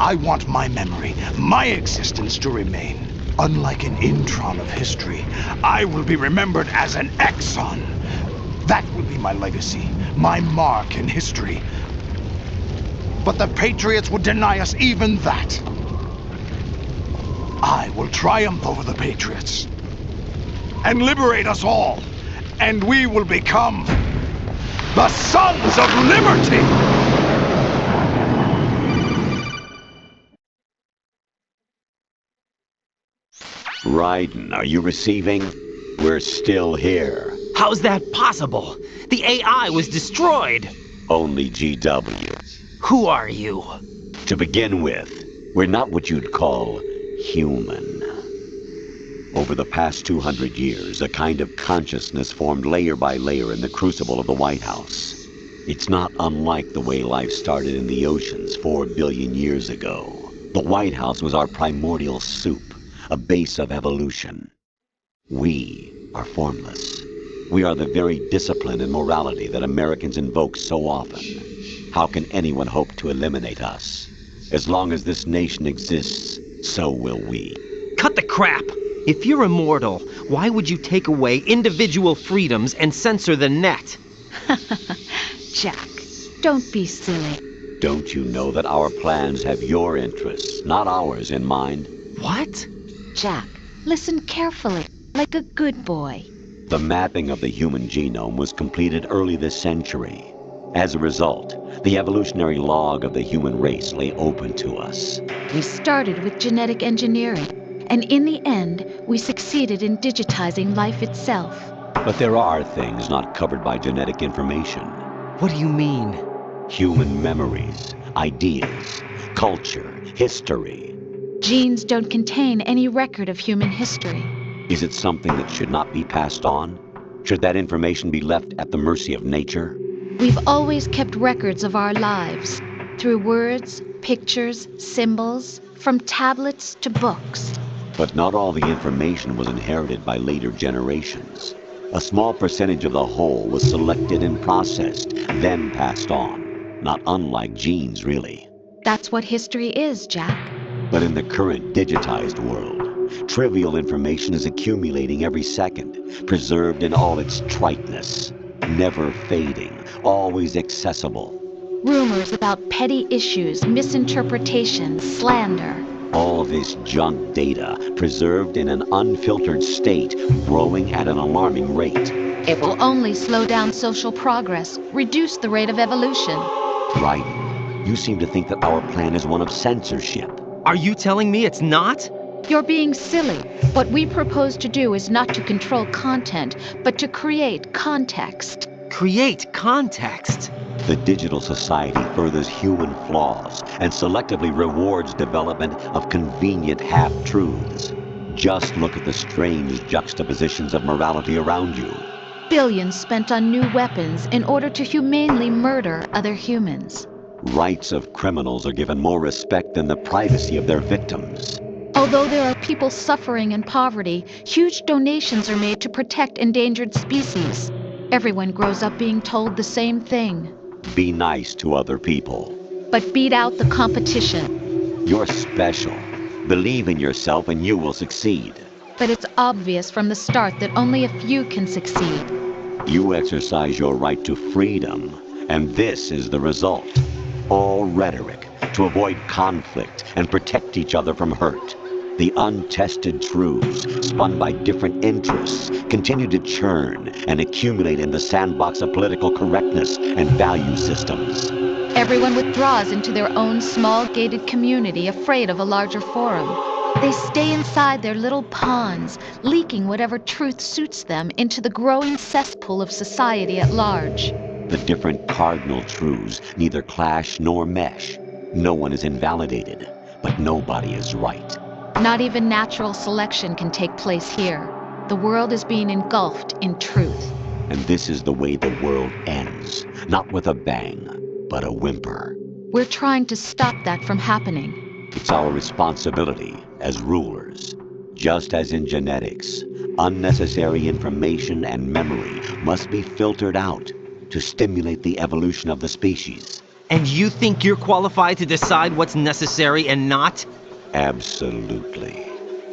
I want my memory, my existence to remain. Unlike an intron of history, I will be remembered as an exon. That will be my legacy, my mark in history. But the Patriots would deny us even that. I will triumph over the Patriots and liberate us all, and we will become the Sons of Liberty! Raiden, are you receiving? We're still here. How's that possible? The AI was destroyed. Only GW. Who are you? To begin with, we're not what you'd call human. Over the past 200 years, a kind of consciousness formed layer by layer in the crucible of the White House. It's not unlike the way life started in the oceans 4 billion years ago. The White House was our primordial soup, a base of evolution. We are formless. We are the very discipline and morality that Americans invoke so often. How can anyone hope to eliminate us? As long as this nation exists, so will we. Cut the crap! If you're immortal, why would you take away individual freedoms and censor the net? Jack, don't be silly. Don't you know that our plans have your interests, not ours, in mind? What? Jack, listen carefully, like a good boy. The mapping of the human genome was completed early this century. As a result, the evolutionary log of the human race lay open to us. We started with genetic engineering, and in the end, we succeeded in digitizing life itself. But there are things not covered by genetic information. What do you mean? Human memories, ideas, culture, history. Genes don't contain any record of human history. Is it something that should not be passed on? Should that information be left at the mercy of nature? We've always kept records of our lives, through words, pictures, symbols, from tablets to books. But not all the information was inherited by later generations. A small percentage of the whole was selected and processed, then passed on. Not unlike genes, really. That's what history is, Jack. But in the current digitized world, trivial information is accumulating every second, preserved in all its triteness, never fading, always accessible. Rumors about petty issues, misinterpretations, slander. All this junk data, preserved in an unfiltered state, growing at an alarming rate. It will only slow down social progress, reduce the rate of evolution. Raiden, you seem to think that our plan is one of censorship. Are you telling me it's not? You're being silly. What we propose to do is not to control content, but to create context. Create context? The digital society furthers human flaws and selectively rewards development of convenient half-truths. Just look at the strange juxtapositions of morality around you. Billions spent on new weapons in order to humanely murder other humans. Rights of criminals are given more respect than the privacy of their victims. Although there are people suffering in poverty, huge donations are made to protect endangered species. Everyone grows up being told the same thing. Be nice to other people. But beat out the competition. You're special. Believe in yourself and you will succeed. But it's obvious from the start that only a few can succeed. You exercise your right to freedom, and this is the result. All rhetoric to avoid conflict and protect each other from hurt. The untested truths, spun by different interests, continue to churn and accumulate in the sandbox of political correctness and value systems. Everyone withdraws into their own small gated community, afraid of a larger forum. They stay inside their little ponds, leaking whatever truth suits them into the growing cesspool of society at large. The different cardinal truths neither clash nor mesh. No one is invalidated, but nobody is right. Not even natural selection can take place here. The world is being engulfed in truth. And this is the way the world ends. Not with a bang, but a whimper. We're trying to stop that from happening. It's our responsibility as rulers. Just as in genetics, unnecessary information and memory must be filtered out to stimulate the evolution of the species. And you think you're qualified to decide what's necessary and not? Absolutely.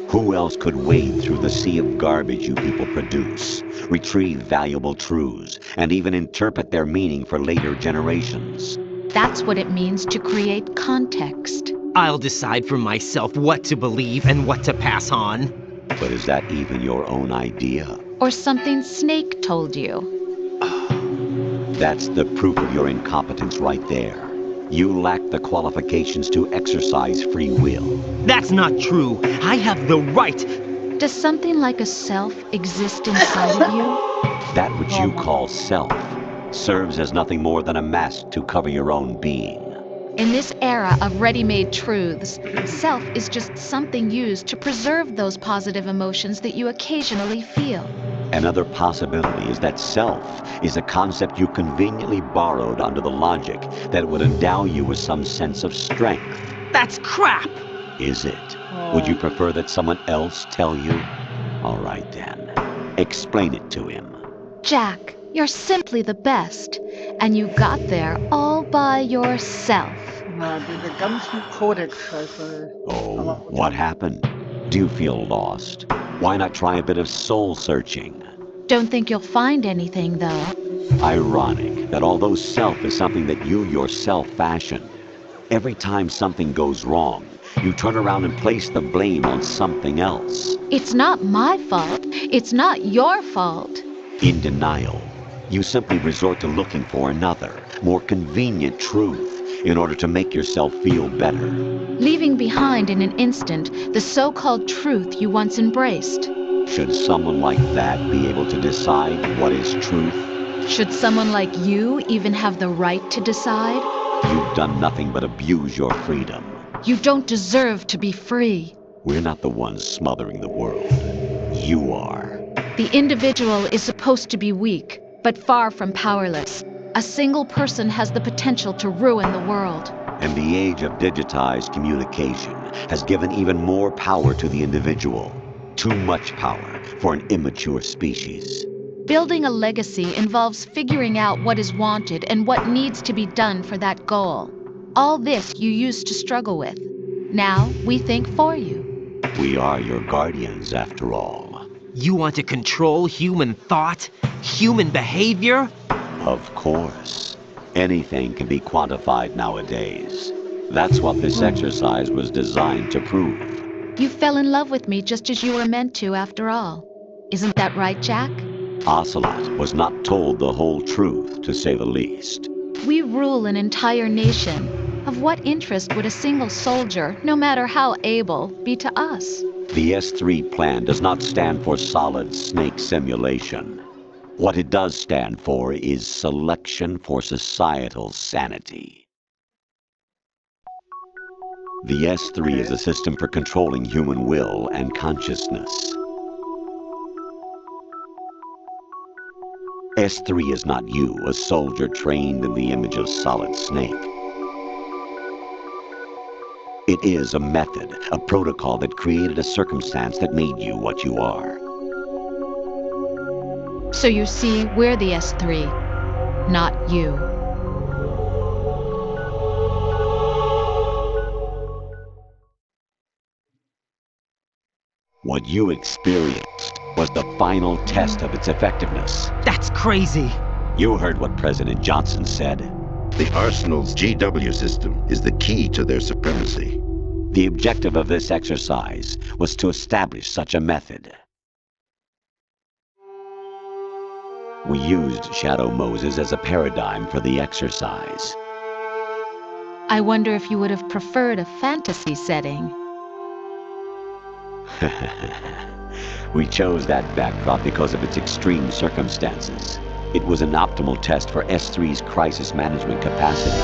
Who else could wade through the sea of garbage you people produce, retrieve valuable truths, and even interpret their meaning for later generations? That's what it means to create context. I'll decide for myself what to believe and what to pass on. But is that even your own idea? Or something Snake told you? That's the proof of your incompetence right there. You lack the qualifications to exercise free will. That's not true. I have the right. Does something like a self exist inside of you? That which you call self serves as nothing more than a mask to cover your own being. In this era of ready-made truths, self is just something used to preserve those positive emotions that you occasionally feel. Another possibility is that self is a concept you conveniently borrowed under the logic that it would endow you with some sense of strength. That's crap! Is it? Would you prefer that someone else tell you? All right then. Explain it to him. Jack, you're simply the best. And you got there all by yourself. Na, diese ganzen Codex-Scheiße. Oh, what happened? Do you feel lost? Why not try a bit of soul searching? Don't think you'll find anything, though. Ironic that although self is something that you yourself fashioned, every time something goes wrong, you turn around and place the blame on something else. It's not my fault. It's not your fault. In denial, you simply resort to looking for another, more convenient truth in order to make yourself feel better. Leaving behind in an instant the so-called truth you once embraced. Should someone like that be able to decide what is truth? Should someone like you even have the right to decide? You've done nothing but abuse your freedom. You don't deserve to be free. We're not the ones smothering the world. You are. The individual is supposed to be weak, but far from powerless. A single person has the potential to ruin the world. And the age of digitized communication has given even more power to the individual. Too much power for an immature species. Building a legacy involves figuring out what is wanted and what needs to be done for that goal. All this you used to struggle with. Now we think for you. We are your guardians, after all. You want to control human thought? Human behavior? Of course. Anything can be quantified nowadays. That's what this exercise was designed to prove. You fell in love with me just as you were meant to, after all. Isn't that right, Jack? Ocelot was not told the whole truth, to say the least. We rule an entire nation. Of what interest would a single soldier, no matter how able, be to us? The S3 plan does not stand for solid snake simulation. What it does stand for is selection for societal sanity. The S3 is a system for controlling human will and consciousness. S3 is not you, a soldier trained in the image of Solid Snake. It is a method, a protocol that created a circumstance that made you what you are. So you see, we're the S3, not you. What you experienced was the final test of its effectiveness. That's crazy. You heard what President Johnson said. The Arsenal's GW system is the key to their supremacy. The objective of this exercise was to establish such a method. We used Shadow Moses as a paradigm for the exercise. I wonder if you would have preferred a fantasy setting. We chose that backdrop because of its extreme circumstances. It was an optimal test for S3's crisis management capacity.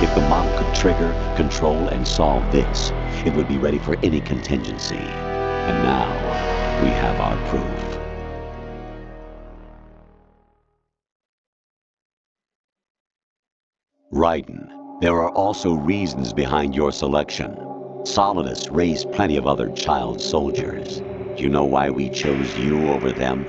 If the model could trigger, control, and solve this, it would be ready for any contingency. And now, we have our proof. Raiden, there are also reasons behind your selection. Solidus raised plenty of other child soldiers. Do you know why we chose you over them?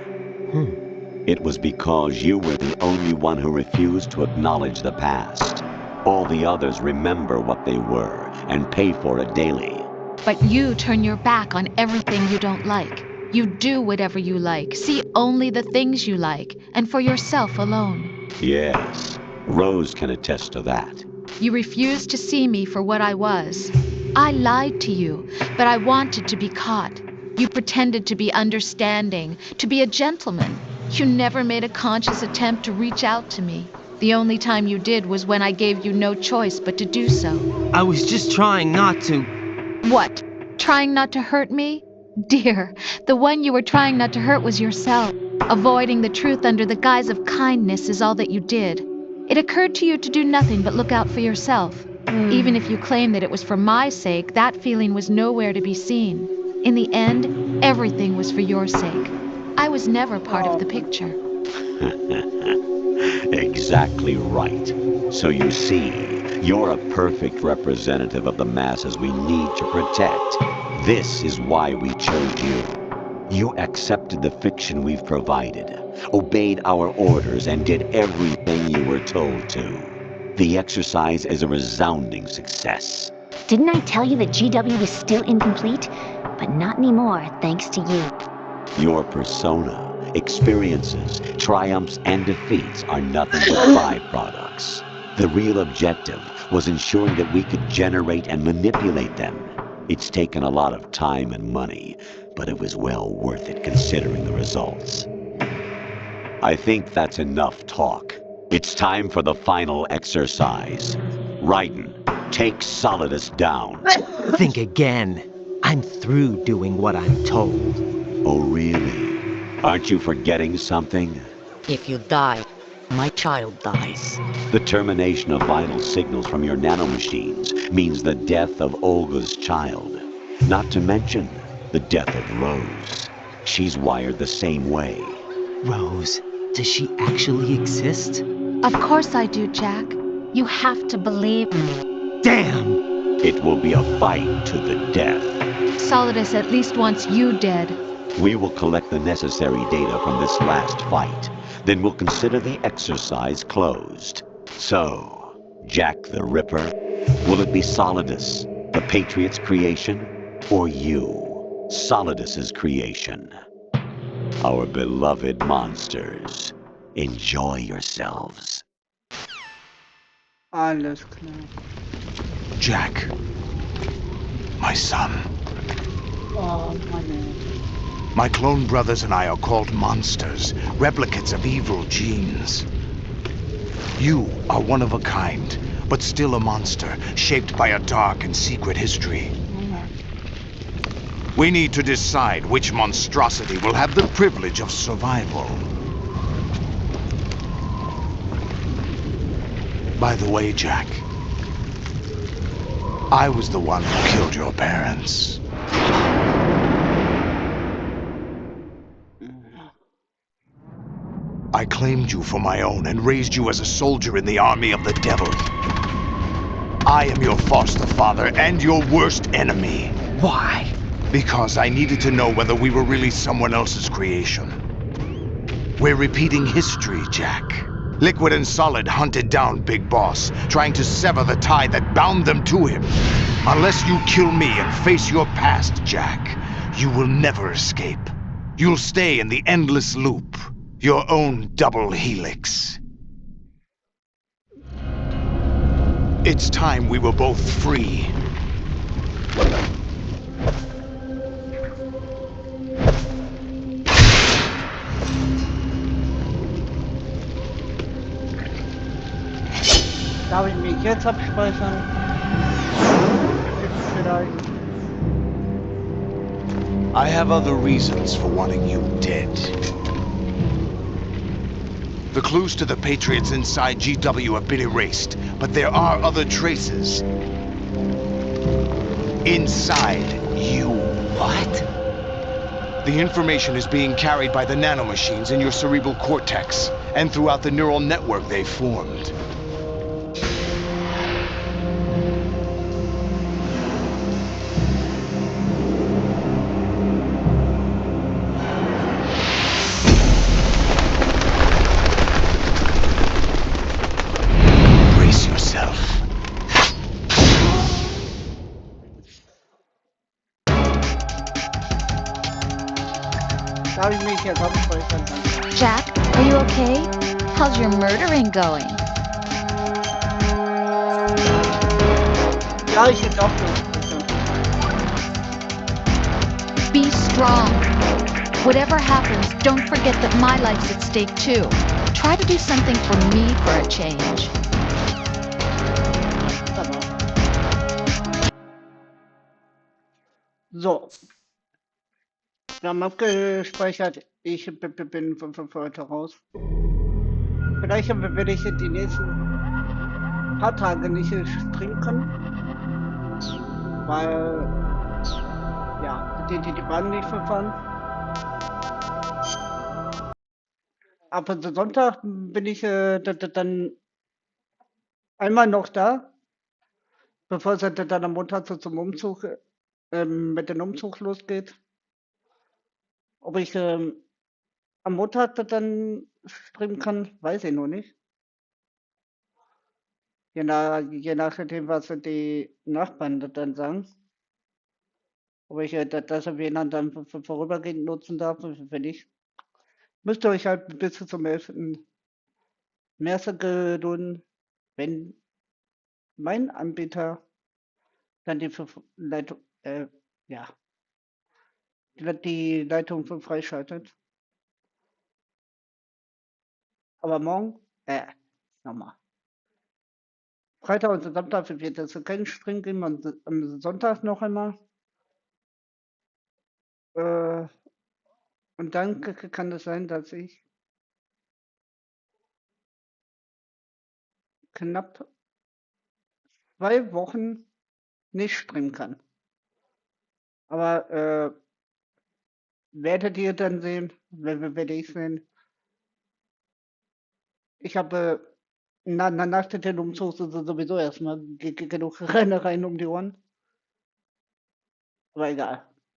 It was because you were the only one who refused to acknowledge the past. All the others remember what they were and pay for it daily. But you turn your back on everything you don't like. You do whatever you like, see only the things you like, and for yourself alone. Yes, Rose can attest to that. You refused to see me for what I was. I lied to you, but I wanted to be caught. You pretended to be understanding, to be a gentleman. You never made a conscious attempt to reach out to me. The only time you did was when I gave you no choice but to do so. I was just trying not to... What? Trying not to hurt me? Dear, the one you were trying not to hurt was yourself. Avoiding the truth under the guise of kindness is all that you did. It occurred to you to do nothing but look out for yourself. Even if you claim that it was for my sake, that feeling was nowhere to be seen. In the end, everything was for your sake. I was never part of the picture. Exactly right. So you see, you're a perfect representative of the masses we need to protect. This is why we chose you. You accepted the fiction we've provided, obeyed our orders, and did everything you were told to. The exercise is a resounding success. Didn't I tell you that GW was still incomplete? But not anymore, thanks to you. Your persona, experiences, triumphs, and defeats are nothing but byproducts. The real objective was ensuring that we could generate and manipulate them. It's taken a lot of time and money, but it was well worth it considering the results. I think that's enough talk. It's time for the final exercise. Raiden, take Solidus down. Think again. I'm through doing what I'm told. Oh, really? Aren't you forgetting something? If you die, my child dies. The termination of vital signals from your nanomachines means the death of Olga's child. Not to mention the death of Rose. She's wired the same way. Rose, does she actually exist? Of course I do, Jack. You have to believe me. Damn! It will be a fight to the death. Solidus at least wants you dead. We will collect the necessary data from this last fight. Then we'll consider the exercise closed. So, Jack the Ripper, will it be Solidus, the Patriot's creation, or you, Solidus's creation? Our beloved monsters, enjoy yourselves. Alles klar. Jack, my son. Oh, Mann. My clone brothers and I are called monsters, replicates of evil genes. You are one of a kind, but still a monster, shaped by a dark and secret history. We need to decide which monstrosity will have the privilege of survival. By the way, Jack, I was the one who killed your parents. I claimed you for my own and raised you as a soldier in the army of the devil. I am your foster father and your worst enemy. Why? Because I needed to know whether we were really someone else's creation. We're repeating history, Jack. Liquid and Solid hunted down Big Boss, trying to sever the tie that bound them to him. Unless you kill me and face your past, Jack, you will never escape. You'll stay in the endless loop, your own double helix. It's time we were both free. Darf ich mich jetzt abspeichern? Vielleicht. I have other reasons for wanting you dead. The clues to the Patriots inside GW have been erased, but there are other traces. Inside you. What? The information is being carried by the nanomachines in your cerebral cortex, and throughout the neural network they formed. Brace yourself. Darf ich mich jetzt abspeichern? Jack, are you okay? How's your murdering going? Ja, ich jetzt auch noch. Be strong. Whatever happens, don't forget that my life's at stake too. Try to do something for me for a change. So. Wir haben abgespeichert. Ich bin für heute raus. Vielleicht werde ich die nächsten paar Tage nicht streamen können. Weil, ja, die Bahn nicht verfahren. Aber Sonntag bin ich dann einmal noch da, bevor es dann am Montag zum Umzug, mit dem Umzug losgeht. Ob ich am Montag dann streamen kann, weiß ich noch nicht. Je nachdem, was die Nachbarn dann sagen. Ob ich das WLAN dann vorübergehend nutzen darf, wenn nicht. Müsst ihr euch halt bis zum 11. März gedulden, wenn mein Anbieter dann die Leitung, ja, die Leitung freischaltet. Aber morgen, nochmal. Freitag und Samstag wird es keinen Stream geben, am Sonntag noch einmal. Und dann kann es sein, dass ich knapp 2 Wochen nicht streamen kann. Aber werdet ihr dann sehen, werde ich sehen. Ich habe Nach dem Umzug sind sie sowieso erstmal genug Rennereien um die Ohren. Aber egal.